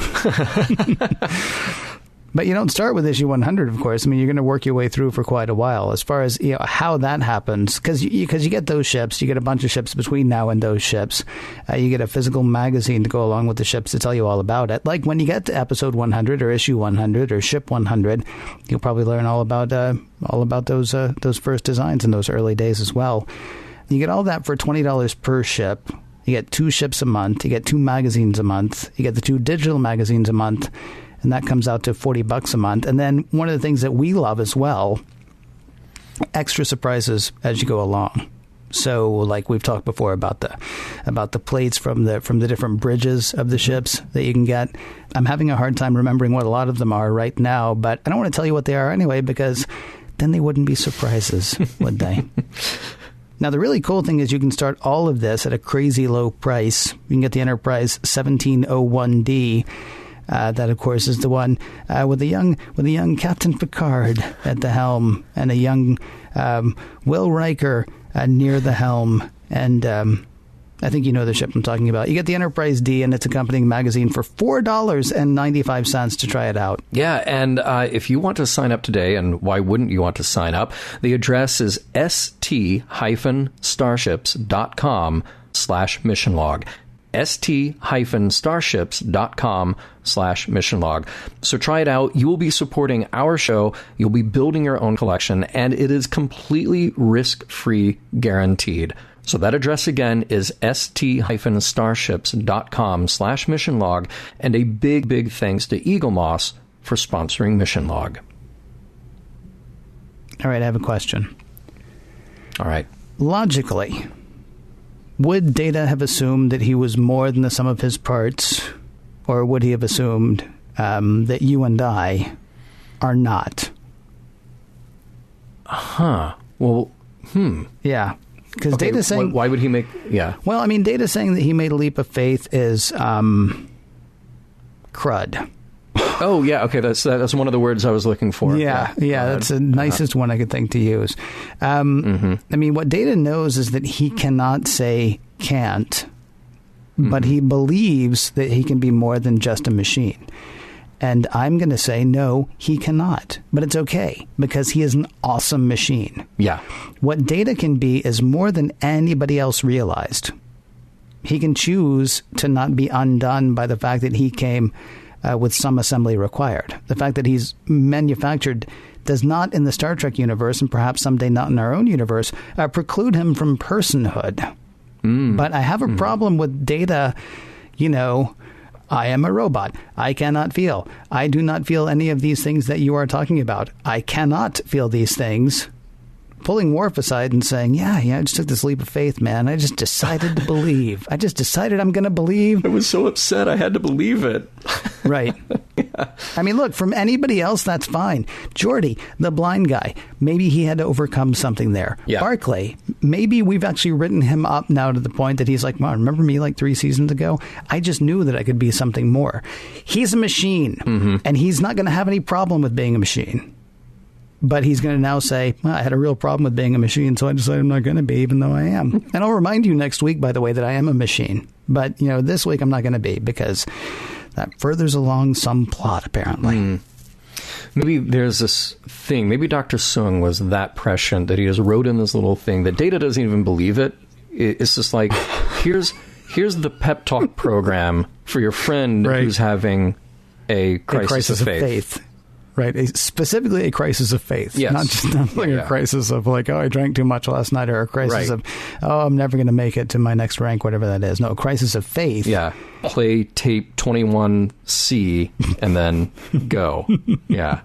A: But you don't start with issue 100, of course. I mean, you're going to work your way through for quite a while. As far as how that happens, because you get those ships, you get a bunch of ships between now and those ships. You get a physical magazine to go along with the ships to tell you all about it. Like when you get to episode 100 or issue 100 or ship 100, you'll probably learn all about those first designs in those early days as well. You get all that for $20 per ship. You get 2 ships a month. You get 2 magazines a month. You get the 2 digital magazines a month. And that comes out to $40 a month. And then one of the things that we love as well, extra surprises as you go along. So, like we've talked before about the plates from the different bridges of the ships that you can get. I'm having a hard time remembering what a lot of them are right now, but I don't want to tell you what they are anyway, because then they wouldn't be surprises, would they? Now, the really cool thing is you can start all of this at a crazy low price. You can get the Enterprise 1701D. That, of course, is the one with a young Captain Picard at the helm and a young Will Riker near the helm. And I think you know the ship I'm talking about. You get the Enterprise D and its accompanying magazine for $4.95 to try it out.
B: Yeah, and if you want to sign up today, and why wouldn't you want to sign up, the address is st-starships.com/missionlog. st-starships.com/missionlog. So try it out. You will be supporting our show. You'll be building your own collection, and it is completely risk-free, guaranteed. So that address again is st-starships.com/missionlog, and a big, big thanks to Eagle Moss for sponsoring Mission Log.
A: All right, I have a question.
B: All right.
A: Logically, would Data have assumed that he was more than the sum of his parts, or would he have assumed that you and I are not?
B: Well,
A: Yeah. Because Data saying...
B: Why would he make... Yeah.
A: Well, I mean, Data saying that he made a leap of faith is crud.
B: Oh, yeah. Okay, that's one of the words I was looking for.
A: Yeah, that's the nicest one I could think to use. I mean, what Data knows is that he cannot say can't, but he believes that he can be more than just a machine. And I'm going to say, no, he cannot. But it's okay, because he is an awesome machine.
B: Yeah.
A: What Data can be is more than anybody else realized. He can choose to not be undone by the fact that he came with some assembly required. The fact that he's manufactured does not, in the Star Trek universe, and perhaps someday not in our own universe, preclude him from personhood. But I have a problem with Data, I am a robot. I cannot feel. I do not feel any of these things that you are talking about. I cannot feel these things. Pulling Worf aside and saying, yeah, I just took this leap of faith, man. I just decided to believe. I just decided I'm going to believe.
B: I was so upset I had to believe it.
A: Right. Yeah. I mean, look, from anybody else, that's fine. Geordi, the blind guy, maybe he had to overcome something there.
B: Yeah.
A: Barclay, maybe we've actually written him up now to the point that he's like, wow, remember me like 3 seasons ago? I just knew that I could be something more. He's a machine, and he's not going to have any problem with being a machine. But he's going to now say, well, I had a real problem with being a machine, so I decided I'm not going to be, even though I am. And I'll remind you next week, by the way, that I am a machine. But, this week I'm not going to be, because that furthers along some plot, apparently.
B: Maybe there's this thing. Maybe Dr. Sung was that prescient that he just wrote in this little thing that Data doesn't even believe it. It's just like, here's the pep talk program for your friend who's having a crisis of faith.
A: Right, specifically a crisis of faith,
B: yes.
A: not like a crisis of like, oh, I drank too much last night, or a crisis of, oh, I'm never going to make it to my next rank, whatever that is. No, a crisis of faith.
B: Yeah, play tape 21C and then go. Yeah.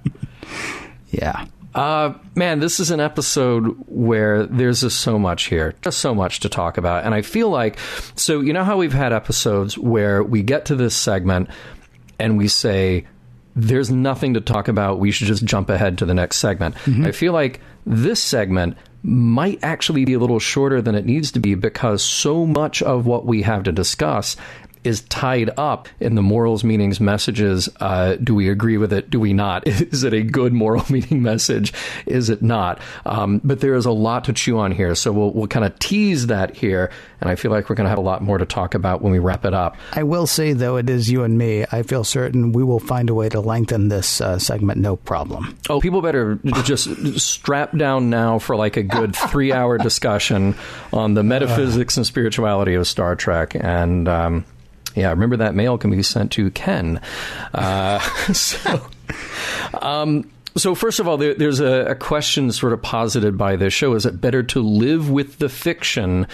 B: Man, this is an episode where there's just so much here, just so much to talk about. And I feel like, so you know how we've had episodes where we get to this segment and we say, there's nothing to talk about, we should just jump ahead to the next segment. I feel like this segment might actually be a little shorter than it needs to be, because so much of what we have to discuss is tied up in the morals, meanings, messages. Do we agree with it? Do we not? Is it a good moral meaning message? Is it not? But there is a lot to chew on here. So we'll kind of tease that here. And I feel like we're going to have a lot more to talk about when we wrap it up.
A: I will say, though, it is you and me. I feel certain we will find a way to lengthen this segment, no problem.
B: Oh, people better just strap down now for like a good 3-hour discussion on the metaphysics and spirituality of Star Trek. And yeah, remember that mail can be sent to Ken. So first of all, there's a question sort of posited by this show. Is it better to live with the fiction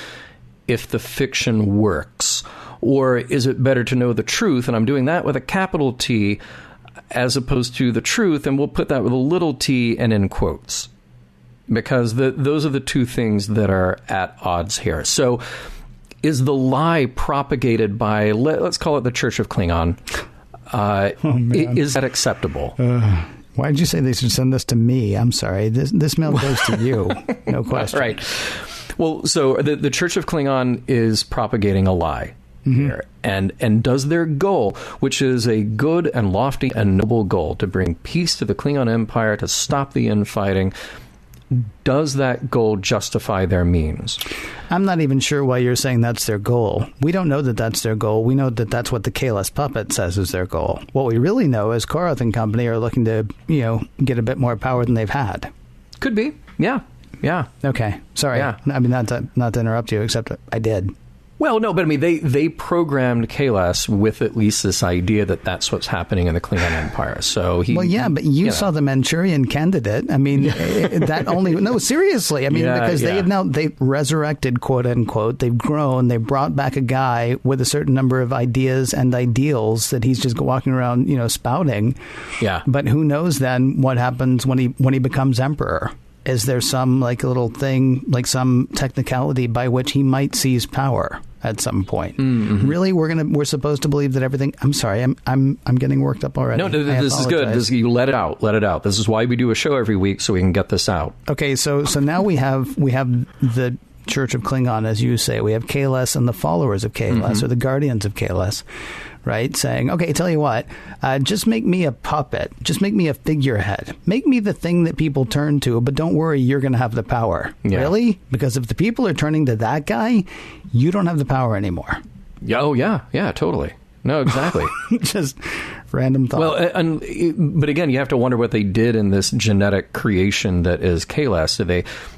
B: if the fiction works? Or is it better to know the truth? And I'm doing that with a capital T as opposed to the truth. And we'll put that with a little t and in quotes. Because those are the two things that are at odds here. So is the lie propagated by, let's call it the Church of Klingon, is that acceptable?
A: Why did you say they should send this to me? I'm sorry. This mail goes to you. No question.
B: Right. Well, so the Church of Klingon is propagating a lie here. And does their goal, which is a good and lofty and noble goal, to bring peace to the Klingon Empire, to stop the infighting, does that goal justify their means?
A: I'm not even sure why you're saying that's their goal. We don't know that that's their goal. We know that that's what the Kahless puppet says is their goal. What we really know is Korath and company are looking to, get a bit more power than they've had.
B: Could be. Yeah. Yeah.
A: Okay. Sorry. Yeah. I mean, not to interrupt you, except I did.
B: Well, no, but I mean, they programmed Kahless with at least this idea that that's what's happening in the Klingon Empire. So
A: well, yeah, but you saw the Manchurian Candidate. I mean, that only no, seriously. I mean, because they've resurrected, quote unquote. They've grown. They brought back a guy with a certain number of ideas and ideals that he's just walking around, spouting.
B: Yeah.
A: But who knows then what happens when he becomes emperor? Is there some little thing, like some technicality by which he might seize power at some point? Mm-hmm. Really, we're supposed to believe that everything. I'm sorry, I'm getting worked up already.
B: No, this is good. You let it out. Let it out. This is why we do a show every week, so we can get this out.
A: Okay, so now we have the Church of Klingon, as you say. We have Kahless and the followers of Kahless, or the guardians of Kahless. Right? Saying, okay, tell you what, just make me a puppet. Just make me a figurehead. Make me the thing that people turn to, but don't worry, you're going to have the power. Yeah. Really? Because if the people are turning to that guy, you don't have the power anymore.
B: Oh, yeah. Yeah, totally. No, exactly.
A: Just random thought.
B: Well, but again, you have to wonder what they did in this genetic creation that is Kahless. So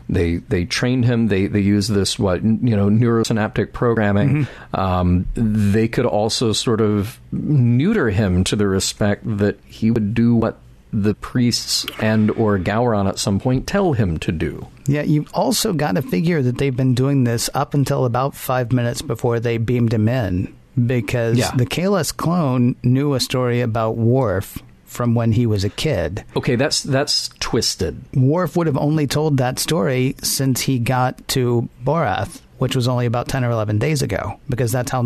B: they trained him. They used this neurosynaptic programming. Mm-hmm. They could also sort of neuter him to the respect that he would do what the priests and or Gowron at some point tell him to do.
A: Yeah, you've also got to figure that they've been doing this up until about 5 minutes before they beamed him in. Because the Kahless clone knew a story about Worf from when he was a kid.
B: Okay, that's twisted.
A: Worf would have only told that story since he got to Borath, which was only about 10 or 11 days ago, because that's how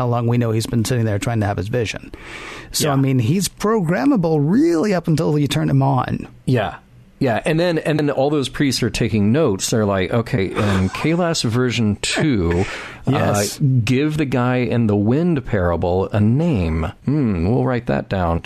A: long we know he's been sitting there trying to have his vision. So, I mean, he's programmable really up until you turn him on.
B: Yeah. Yeah, and then all those priests are taking notes. They're like, okay, in Kahless version 2,
A: yes.
B: Give the guy in the wind parable a name. We'll write that down,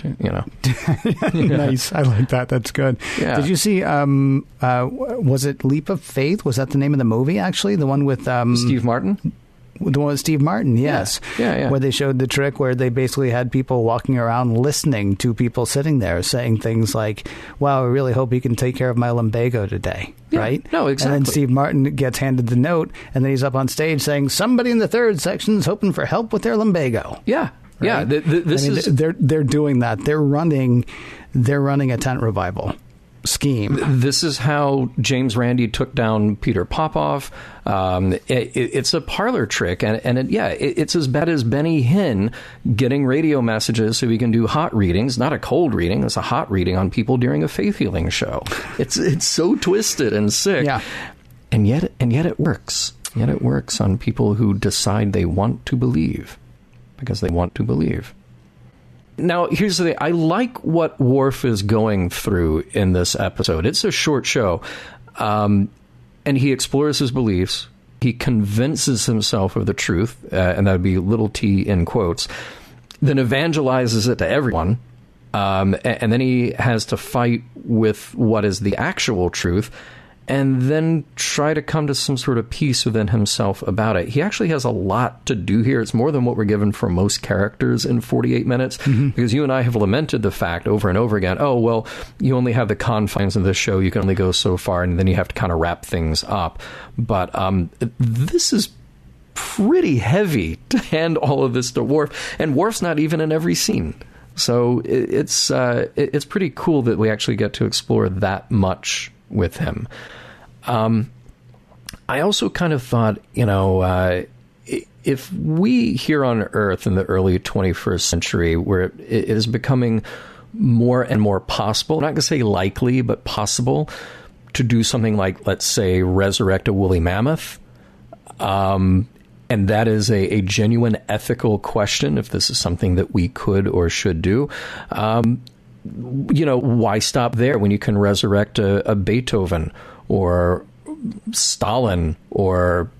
A: Nice. I like that. That's good.
B: Yeah.
A: Did you see, was it Leap of Faith? Was that the name of the movie, actually? The one with...
B: Steve Martin?
A: The one with Steve Martin, yes.
B: Yeah.
A: Where they showed the trick where they basically had people walking around listening to people sitting there saying things like, wow, I really hope he can take care of my lumbago today, right?
B: No, exactly.
A: And then Steve Martin gets handed the note, and then he's up on stage saying, somebody in the third section is hoping for help with their lumbago.
B: Yeah,
A: right?
B: yeah.
A: They're doing that. They're running a tent revival scheme.
B: This is how James Randi took down Peter Popoff. It's a parlor trick, and it's as bad as Benny Hinn getting radio messages so he can do hot readings, not a cold reading, it's a hot reading on people during a faith healing show. It's so twisted and sick, and yet it works. Yet it works on people who decide they want to believe because they want to believe. Now, here's the thing. I like what Worf is going through in this episode. It's a short show, and he explores his beliefs. he convinces himself of the truth, and that would be little t in quotes, then evangelizes it to everyone, and then he has to fight with what is the actual truth, and then try to come to some sort of peace within himself about it. He actually has a lot to do here. It's more than what we're given for most characters in 48 minutes, because you and I have lamented the fact over and over again, oh, well, you only have the confines of this show. You can only go so far, and then you have to kind of wrap things up. But this is pretty heavy to hand all of this to Worf, and Worf's not even in every scene. So it's pretty cool that we actually get to explore that much with him. I also kind of thought, if we here on Earth in the early 21st century, where it is becoming more and more possible, I'm not going to say likely, but possible, to do something like, let's say, resurrect a woolly mammoth, and that is a genuine ethical question, if this is something that we could or should do, why stop there when you can resurrect a Beethoven or Stalin or,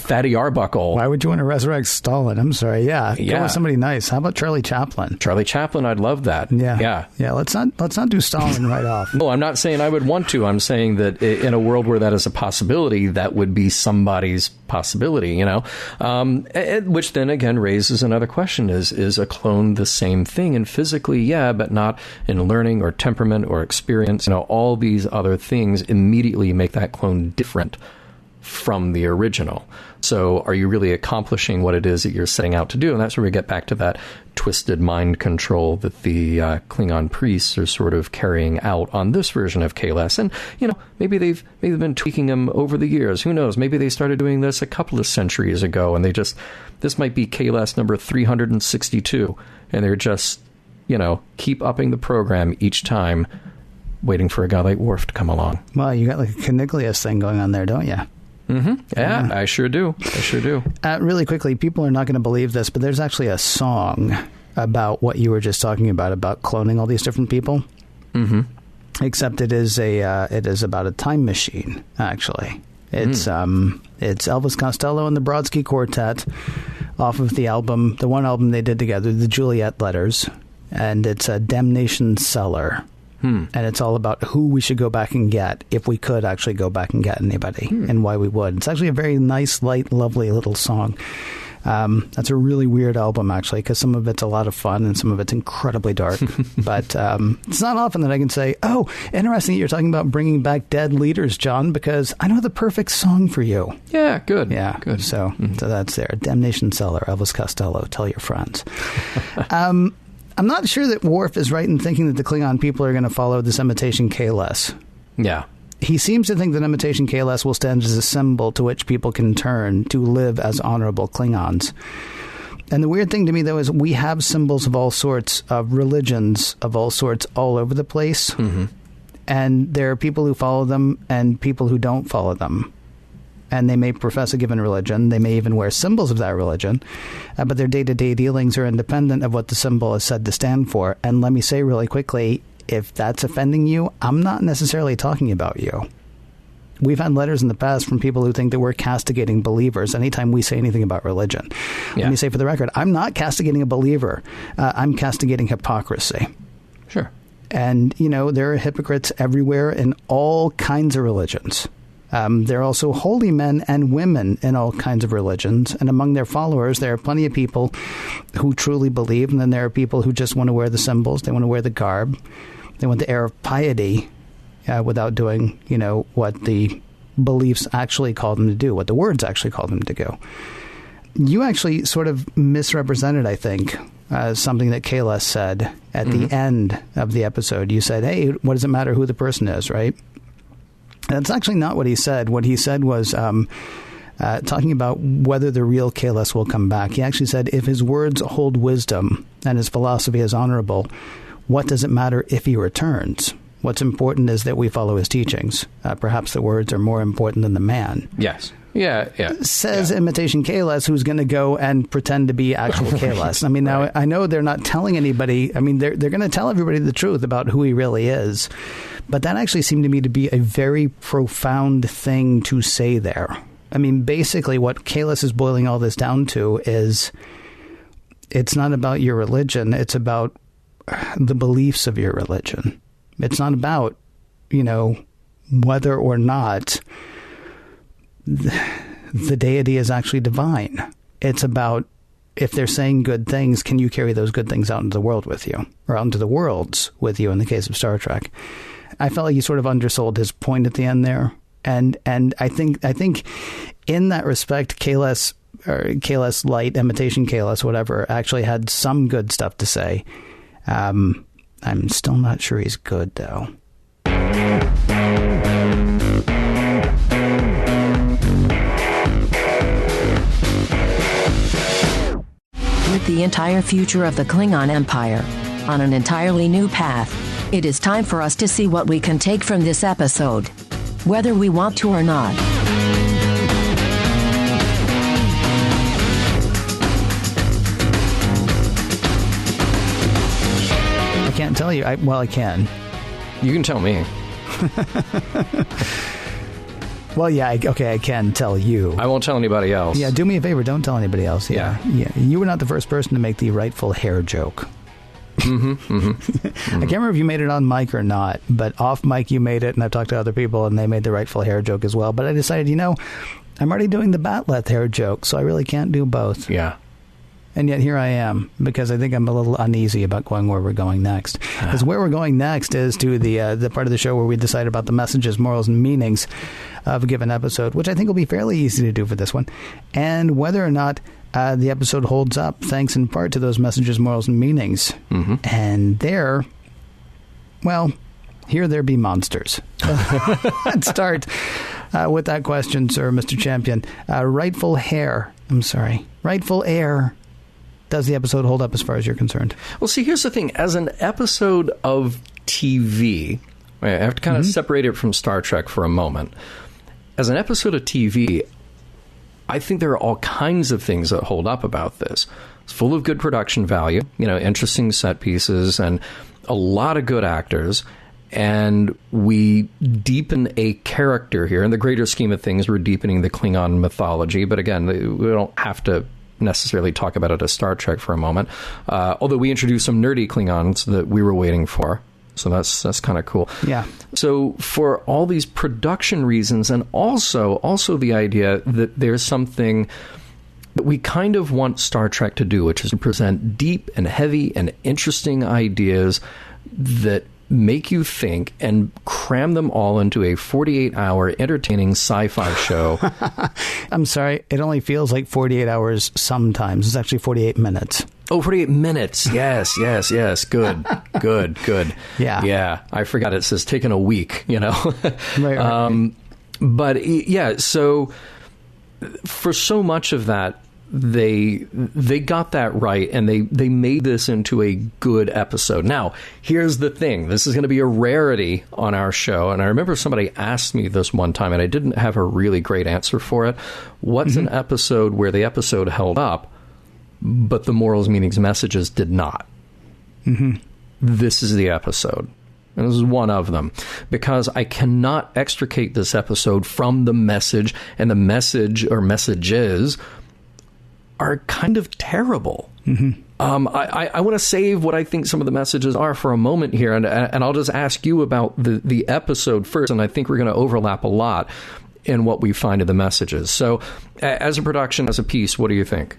B: Fatty Arbuckle?
A: Why would you want to resurrect Stalin? I'm sorry. Yeah. Go with somebody nice. How about Charlie Chaplin?
B: Charlie Chaplin, I'd love that.
A: Yeah. Let's not do Stalin right off.
B: No, I'm not saying I would want to. I'm saying that in a world where that is a possibility, that would be somebody's possibility, which then again raises another question. Is a clone the same thing? And physically, yeah, but not in learning or temperament or experience. All these other things immediately make that clone different from the original. So are you really accomplishing what it is that you're setting out to do? And that's where we get back to that twisted mind control that the Klingon priests are sort of carrying out on this version of Kahless. And, maybe they've been tweaking them over the years. Who knows? Maybe they started doing this a couple of centuries ago, and this might be Kahless number 362, and they're just, keep upping the program each time, waiting for a guy like Worf to come along.
A: Well, you got like a Caniglius thing going on there, don't you?
B: Mm-hmm. Yeah, I sure do.
A: Really quickly, people are not going to believe this, but there's actually a song about what you were just talking about cloning all these different people. Mm-hmm. Except it is about a time machine. Actually, it's Elvis Costello and the Brodsky Quartet off of the one album they did together, the Juliet Letters, and it's a Damnation Cellar. And it's all about who we should go back and get if we could actually go back and get anybody and why we would. It's actually a very nice, light, lovely little song. That's a really weird album, actually, because some of it's a lot of fun and some of it's incredibly dark. But it's not often that I can say, oh, interesting that you're talking about bringing back dead leaders, John, because I know the perfect song for you.
B: Yeah, good.
A: Yeah, good. So that's there. Damnation Cellar, Elvis Costello. Tell your friends. I'm not sure that Worf is right in thinking that the Klingon people are going to follow this imitation Kahless.
B: Yeah.
A: He seems to think that imitation Kahless will stand as a symbol to which people can turn to live as honorable Klingons. And the weird thing to me, though, is we have symbols of all sorts, of religions of all sorts, all over the place. Mm-hmm. And there are people who follow them and people who don't follow them. And they may profess a given religion. They may even wear symbols of that religion. But their day-to-day dealings are independent of what the symbol is said to stand for. And let me say really quickly, if that's offending you, I'm not necessarily talking about you. We've had letters in the past from people who think that we're castigating believers anytime we say anything about religion. Yeah. Let me say for the record, I'm not castigating a believer. I'm castigating hypocrisy.
B: Sure.
A: And, there are hypocrites everywhere in all kinds of religions. There are also holy men and women in all kinds of religions. And among their followers, there are plenty of people who truly believe. And then there are people who just want to wear the symbols. They want to wear the garb. They want the air of piety without doing, what the beliefs actually call them to do, what the words actually call them to do. You actually sort of misrepresented, I think, something that Kahless said at the end of the episode. You said, hey, what does it matter who the person is, right? That's actually not what he said. What he said was talking about whether the real Kahless will come back. He actually said, if his words hold wisdom and his philosophy is honorable, what does it matter if he returns? What's important is that we follow his teachings. Perhaps the words are more important than the man.
B: Yes.
A: says imitation Kahless, who's going to go and pretend to be actual Kahless. I mean, now I know they're not telling anybody. I mean, they're going to tell everybody the truth about who he really is. But that actually seemed to me to be a very profound thing to say there. I mean, basically what Kahless is boiling all this down to is it's not about your religion. It's about the beliefs of your religion. It's not about, whether or not the deity is actually divine. It's about, if they're saying good things, can you carry those good things out into the world with you, or out into the worlds with you in the case of Star Trek? I felt like he sort of undersold his point at the end there. And I think in that respect, Kahless, or Kahless Light, imitation Kahless, whatever, actually had some good stuff to say. I'm still not sure he's good, though.
C: With the entire future of the Klingon Empire on an entirely new path, it is time for us to see what we can take from this episode, whether we want to or not.
A: I can't tell you. I can.
B: You can tell me.
A: Well, yeah, I can tell you.
B: I won't tell anybody else.
A: Yeah, do me a favor. Don't tell anybody else. Yeah. You were not the first person to make the rightful hair joke. I can't remember if you made it on mic or not, but off mic you made it, and I've talked to other people, and they made the rightful hair joke as well. But I decided, I'm already doing the Batleth hair joke, so I really can't do both.
B: Yeah.
A: And yet here I am, because I think I'm a little uneasy about going where we're going next. Because where we're going next is to the part of the show where we decide about the messages, morals, and meanings of a given episode, which I think will be fairly easy to do for this one, and whether or not the episode holds up, thanks in part to those messages, morals, and meanings. Mm-hmm. And here there be monsters. Let's start with that question, sir, Mr. Champion. Rightful Heir. Does the episode hold up as far as you're concerned?
B: Well, see, here's the thing. As an episode of TV, I have to kind of separate it from Star Trek for a moment. As an episode of TV, I think there are all kinds of things that hold up about this. It's full of good production value, interesting set pieces, and a lot of good actors. And we deepen a character here. In the greater scheme of things, we're deepening the Klingon mythology. But again, we don't have to necessarily talk about it as Star Trek for a moment. Although we introduced some nerdy Klingons that we were waiting for. So that's kind of cool.
A: Yeah.
B: So for all these production reasons, and also the idea that there's something that we kind of want Star Trek to do, which is to present deep and heavy and interesting ideas that make you think and cram them all into a 48-hour entertaining sci-fi show.
A: I'm sorry, it only feels like 48 hours sometimes. It's actually 48 minutes.
B: Oh, 48 minutes. Yes. Good. Yeah. I forgot it says taking a week,
A: Right.
B: But yeah, so for so much of that, they got that right, and they made this into a good episode. Now, here's the thing. This is going to be a rarity on our show, and I remember somebody asked me this one time, and I didn't have a really great answer for it. What's an episode where the episode held up, but the morals, meanings, messages did not? This is the episode. And this is one of them, because I cannot extricate this episode from the message, and the message or messages are kind of terrible. I want to save what I think some of the messages are for a moment here, and I'll just ask you about the episode first, and I think we're going to overlap a lot in what we find in the messages. So, as a production, as a piece, what do you think?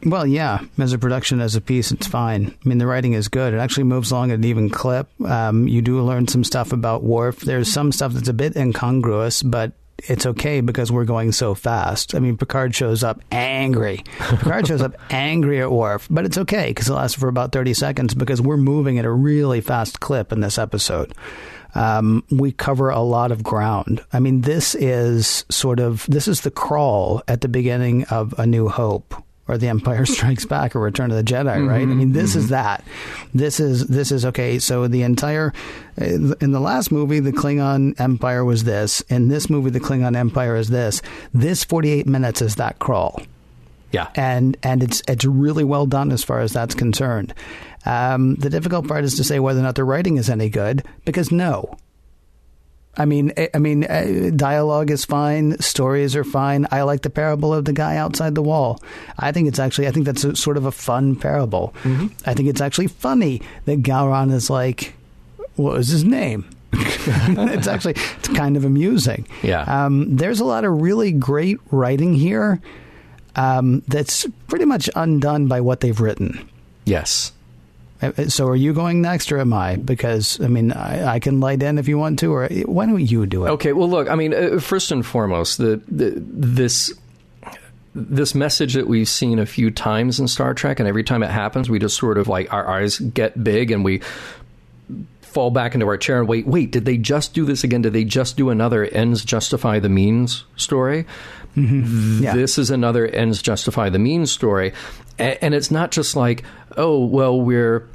A: Well, yeah, as a production, as a piece, it's fine. I mean, the writing is good. It actually moves along at an even clip. You do learn some stuff about Worf. There's some stuff that's a bit incongruous, but it's okay because we're going so fast. I mean, Picard shows up angry. At Worf, but it's okay because it lasts for about 30 seconds because we're moving at a really fast clip in this episode. We cover a lot of ground. I mean, this is the crawl at the beginning of A New Hope. or The Empire Strikes Back or Return of the Jedi, right? I mean, this is that. This is okay. So the entire in the last movie, the Klingon Empire was this. In this movie, the Klingon Empire is this. This 48 minutes is that crawl.
B: Yeah,
A: and it's really well done as far as that's concerned. The difficult part is to say whether or not the writing is any good, because no. I mean, dialogue is fine. Stories are fine. I like the parable of the guy outside the wall. I think that's a sort of a fun parable. I think it's actually funny that Gowron is like, what was his name? It's kind of amusing.
B: Yeah.
A: There's a lot of really great writing here that's pretty much undone by what they've written.
B: Yes.
A: So are you going next or am I? Because, I mean, I can light in if you want to, or why don't you do it?
B: Okay, well, look, I mean, first and foremost, this message that we've seen a few times in Star Trek, and every time it happens, we just sort of like our eyes get big and we fall back into our chair and wait, did they just do this again? Did they just do another ends justify the means story? Yeah. This is another ends justify the means story. And it's not just like, oh, well, we're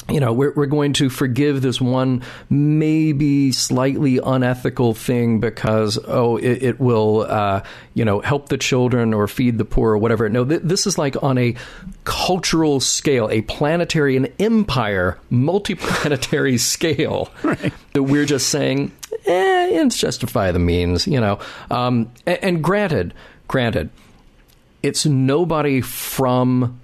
B: going to forgive this one maybe slightly unethical thing because, it will, help the children or feed the poor or whatever. No, this is like on a cultural scale, a planetary and empire, multi-planetary scale, right, that we're just saying, ends justify the means, And granted, it's nobody from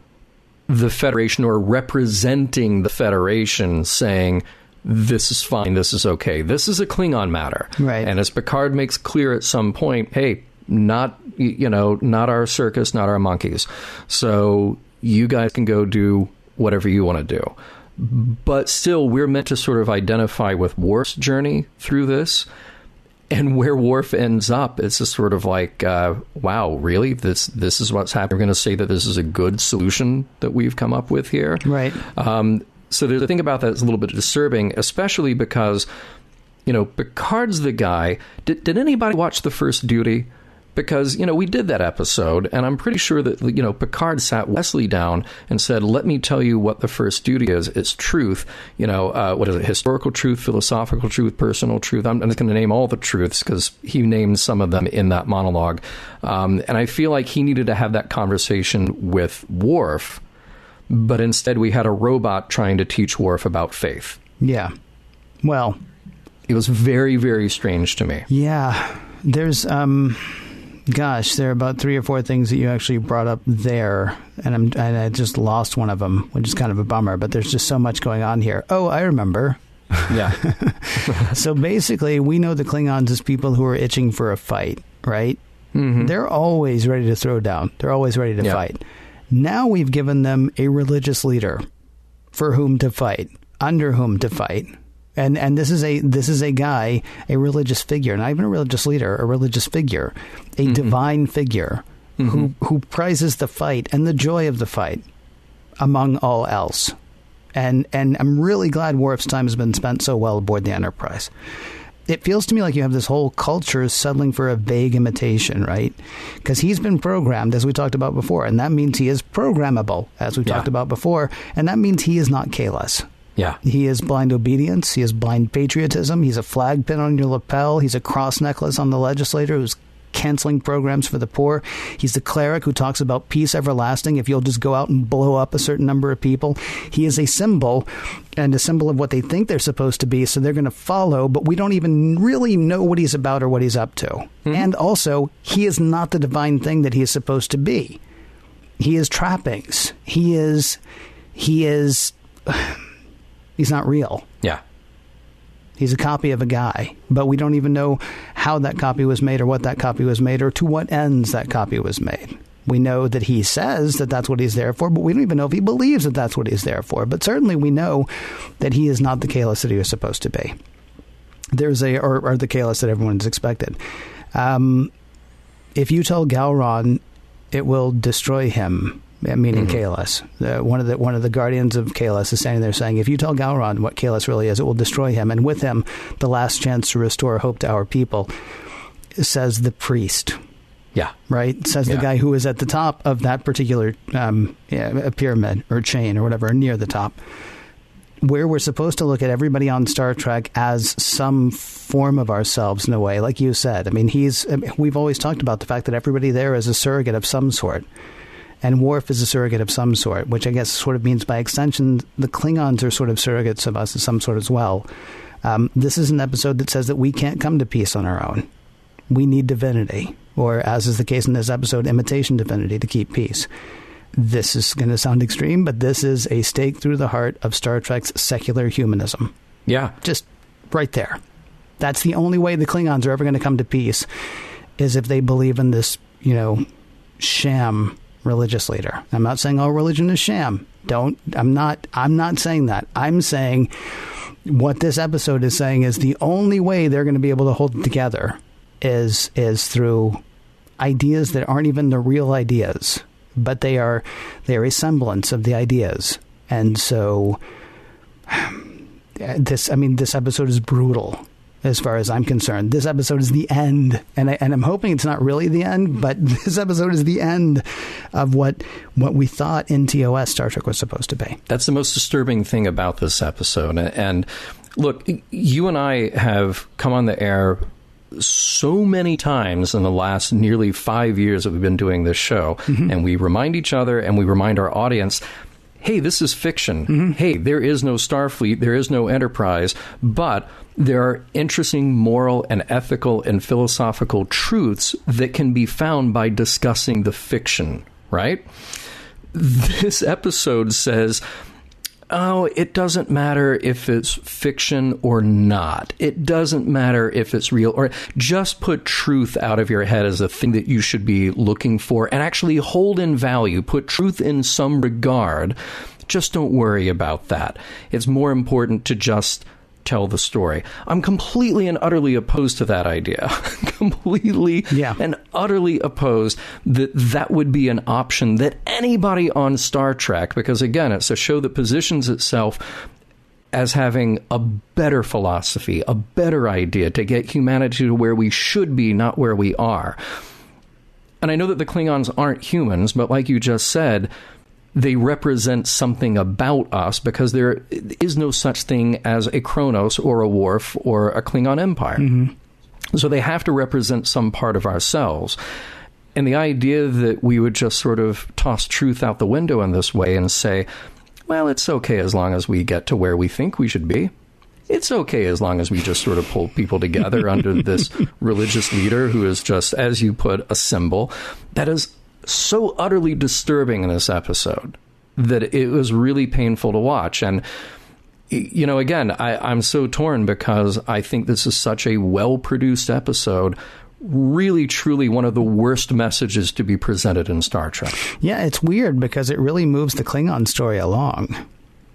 B: the Federation or representing the Federation saying this is fine, this is okay. This is a Klingon matter.
A: Right.
B: And as Picard makes clear at some point, hey, not our circus, not our monkeys. So you guys can go do whatever you want to do. But still, we're meant to sort of identify with Worf's journey through this. And where Worf ends up, it's just sort of like, wow, really? This is what's happening. We're going to say that this is a good solution that we've come up with here.
A: Right.
B: So there's a thing about that that's a little bit disturbing, especially because, Picard's the guy. Did anybody watch The First Duty? Because, we did that episode, and I'm pretty sure that, Picard sat Wesley down and said, let me tell you what the first duty is. It's truth. What is it? Historical truth, philosophical truth, personal truth. I'm just going to name all the truths because he named some of them in that monologue. And I feel like he needed to have that conversation with Worf, but instead we had a robot trying to teach Worf about faith.
A: Yeah. Well,
B: it was very, very strange to me.
A: Yeah. There's... Gosh, there are about 3 or 4 things that you actually brought up there, and I just lost one of them, which is kind of a bummer, but there's just so much going on here. Oh, I remember.
B: Yeah.
A: So basically, we know the Klingons as people who are itching for a fight, right? Mm-hmm. They're always ready to throw down. They're always ready to fight. Now we've given them a religious leader for whom to fight, under whom to fight. And this is a guy, a religious figure, not even a religious leader, a religious figure, a divine figure who prizes the fight and the joy of the fight among all else. And I'm really glad Worf's time has been spent so well aboard the Enterprise. It feels to me like you have this whole culture settling for a vague imitation, right? Because he's been programmed, as we talked about before, and that means he is programmable, as we talked about before, and that means he is not Kahless.
B: Yeah.
A: He is blind obedience. He is blind patriotism. He's a flag pin on your lapel. He's a cross necklace on the legislator who's canceling programs for the poor. He's the cleric who talks about peace everlasting if you'll just go out and blow up a certain number of people. He is a symbol, and a symbol of what they think they're supposed to be, so they're going to follow, but we don't even really know what he's about or what he's up to. Mm-hmm. And also, he is not the divine thing that he is supposed to be. He is trappings. He's not real.
B: Yeah.
A: He's a copy of a guy, but we don't even know how that copy was made or what that copy was made or to what ends that copy was made. We know that he says that that's what he's there for, but we don't even know if he believes that that's what he's there for. But certainly we know that he is not the Kahless that he was supposed to be. Or the Kahless that everyone's expected. If you tell Gowron it will destroy him, meaning Kahless. One of the guardians of Kahless is standing there saying, if you tell Gowron what Kahless really is, it will destroy him. And with him, the last chance to restore hope to our people, says the priest.
B: Yeah.
A: Right? Says the guy who is at the top of that particular a pyramid or chain or whatever, near the top. Where we're supposed to look at everybody on Star Trek as some form of ourselves in a way, like you said. I mean, we've always talked about the fact that everybody there is a surrogate of some sort. And Worf is a surrogate of some sort, which I guess sort of means by extension, the Klingons are sort of surrogates of us of some sort as well. This is an episode that says that we can't come to peace on our own. We need divinity, or as is the case in this episode, imitation divinity to keep peace. This is going to sound extreme, but this is a stake through the heart of Star Trek's secular humanism.
B: Yeah.
A: Just right there. That's the only way the Klingons are ever going to come to peace, is if they believe in this, sham religious leader. I'm not saying all religion is sham. I'm not saying that. I'm saying what this episode is saying is the only way they're going to be able to hold it together is through ideas that aren't even the real ideas, but they are a semblance of the ideas. And so this episode is brutal as far as I'm concerned. This episode is the end, and I'm hoping it's not really the end, but this episode is the end of what we thought in TOS Star Trek was supposed to be.
B: That's the most disturbing thing about this episode. And look, you and I have come on the air so many times in the last nearly 5 years that we've been doing this show, and we remind each other and we remind our audience, hey, this is fiction. Hey, there is no Starfleet, there is no Enterprise, but there are interesting moral and ethical and philosophical truths that can be found by discussing the fiction, right? This episode says, oh, it doesn't matter if it's fiction or not. It doesn't matter if it's real, or just put truth out of your head as a thing that you should be looking for and actually hold in value. Put truth in some regard. Just don't worry about that. It's more important to just tell the story. I'm completely and utterly opposed to that idea. Completely and utterly opposed that would be an option that anybody on Star Trek, because again, it's a show that positions itself as having a better philosophy, a better idea to get humanity to where we should be, not where we are. And I know that the Klingons aren't humans, but like you just said, they represent something about us, because there is no such thing as a Kronos or a Worf or a Klingon Empire. So they have to represent some part of ourselves. And the idea that we would just sort of toss truth out the window in this way and say, well, it's okay as long as we get to where we think we should be. It's okay as long as we just sort of pull people together under this religious leader who is just, as you put, a symbol. That is so utterly disturbing in this episode that it was really painful to watch. And, again, I'm so torn, because I think this is such a well-produced episode. Really, truly one of the worst messages to be presented in Star Trek.
A: Yeah, it's weird because it really moves the Klingon story along.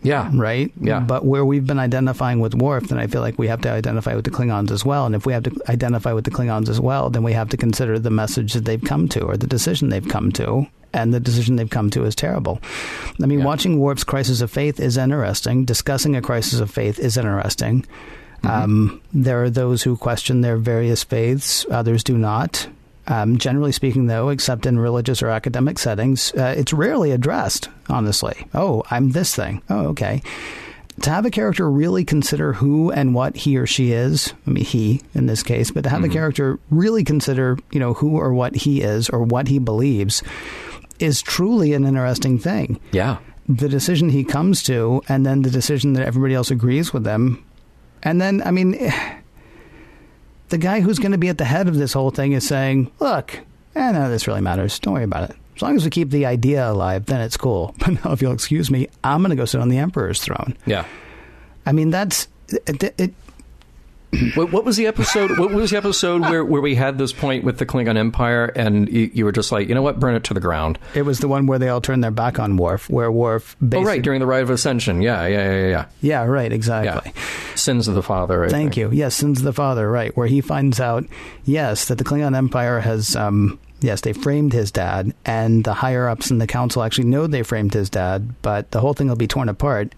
B: Yeah.
A: Right?
B: Yeah.
A: But where we've been identifying with Worf, then I feel like we have to identify with the Klingons as well. And if we have to identify with the Klingons as well, then we have to consider the message that they've come to, or the decision they've come to. And the decision they've come to is terrible. I mean, watching Worf's crisis of faith is interesting. Discussing a crisis of faith is interesting. There are those who question their various faiths. Others do not. Generally speaking, though, except in religious or academic settings, it's rarely addressed, honestly. Oh, I'm this thing. Oh, okay. To have a character really consider who and what he or she is, I mean, he in this case, but to have a character really consider, who or what he is or what he believes is truly an interesting thing.
B: Yeah.
A: The decision he comes to, and then the decision that everybody else agrees with him. And then, I mean, the guy who's going to be at the head of this whole thing is saying, look, none of this really matters. Don't worry about it. As long as we keep the idea alive, then it's cool. But now, if you'll excuse me, I'm going to go sit on the Emperor's throne.
B: Yeah.
A: I mean, that's...
B: What was the episode? What was the episode where we had this point with the Klingon Empire, and you were just like, you know what, burn it to the ground?
A: It was the one where they all turned their back on Worf, where Worf basically...
B: Oh, right, during the Rite of Ascension. Yeah.
A: Yeah, right, exactly.
B: Yeah. Sins of the Father.
A: Thank you. Yes, Sins of the Father, right, where he finds out, yes, that the Klingon Empire has... yes, they framed his dad, and the higher-ups in the council actually know they framed his dad, but the whole thing will be torn apart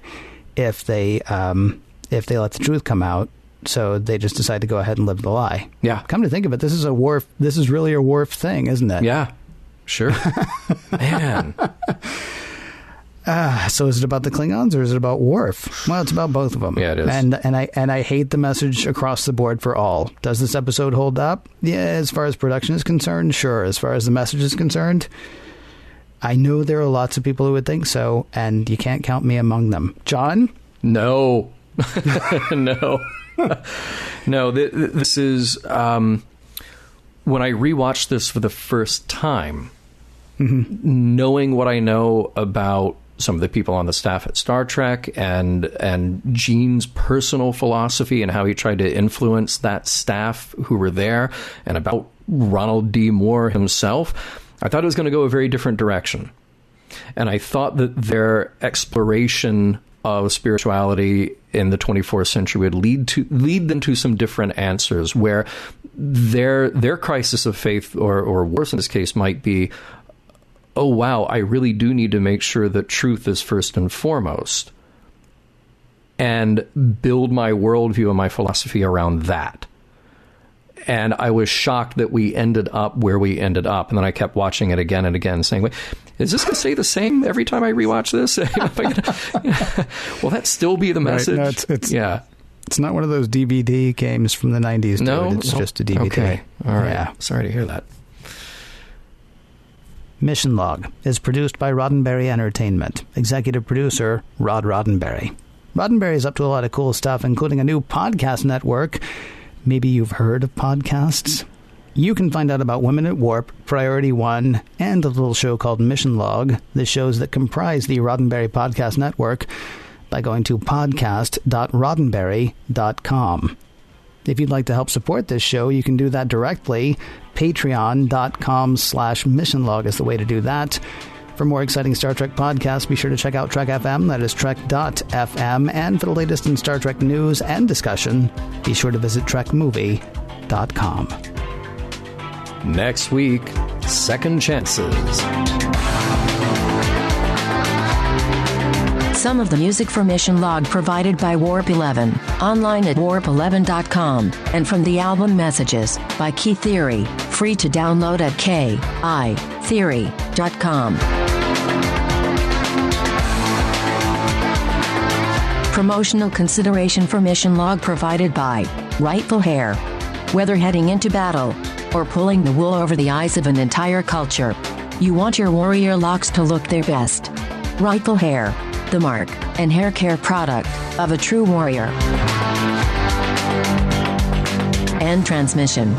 A: if they let the truth come out. so they just decide to go ahead and live the lie.
B: Yeah.
A: Come to think of it, this is really a Worf thing, isn't it?
B: Yeah. Sure. Man.
A: So is it about the Klingons or is it about Worf? Well, it's about both of them.
B: Yeah, it is.
A: And I hate the message across the board for all. Does this episode hold up? Yeah, as far as production is concerned, sure. As far as the message is concerned, I know there are lots of people who would think so, and you can't count me among them. John?
B: No. No. No, this is... when I rewatched this for the first time, knowing what I know about some of the people on the staff at Star Trek and Gene's personal philosophy and how he tried to influence that staff who were there, and about Ronald D. Moore himself, I thought it was going to go a very different direction. And I thought that their exploration of spirituality in the 24th century would lead them to some different answers, where their crisis of faith, or worse in this case, might be, oh, wow, I really do need to make sure that truth is first and foremost, and build my worldview and my philosophy around that. And I was shocked that we ended up where we ended up. And then I kept watching it again and again, saying, wait, is this going to say the same every time I rewatch this? Will that still be the message?
A: Right. No, it's not one of those DVD games from the 90s.
B: No?
A: It's just a DVD.
B: Okay. All right.
A: Yeah.
B: Sorry to hear that.
A: Mission Log is produced by Roddenberry Entertainment. Executive producer, Rod Roddenberry. Roddenberry is up to a lot of cool stuff, including a new podcast network. Maybe you've heard of podcasts. You can find out about Women at Warp, Priority One, and a little show called Mission Log, the shows that comprise the Roddenberry Podcast Network, by going to podcast.roddenberry.com. If you'd like to help support this show, you can do that directly. Patreon.com/missionlog is the way to do that. For more exciting Star Trek podcasts, be sure to check out Trek FM, that is Trek.fm. And for the latest in Star Trek news and discussion, be sure to visit TrekMovie.com.
B: Next week, Second Chances.
C: Some of the music for Mission Log provided by Warp 11, online at warp11.com, and from the album Messages by Key Theory, free to download at kitheory.com. Promotional consideration for Mission Log provided by Rightful Heir. Whether heading into battle or pulling the wool over the eyes of an entire culture, you want your warrior locks to look their best. Rightful Heir, the mark and hair care product of a true warrior. And transmission.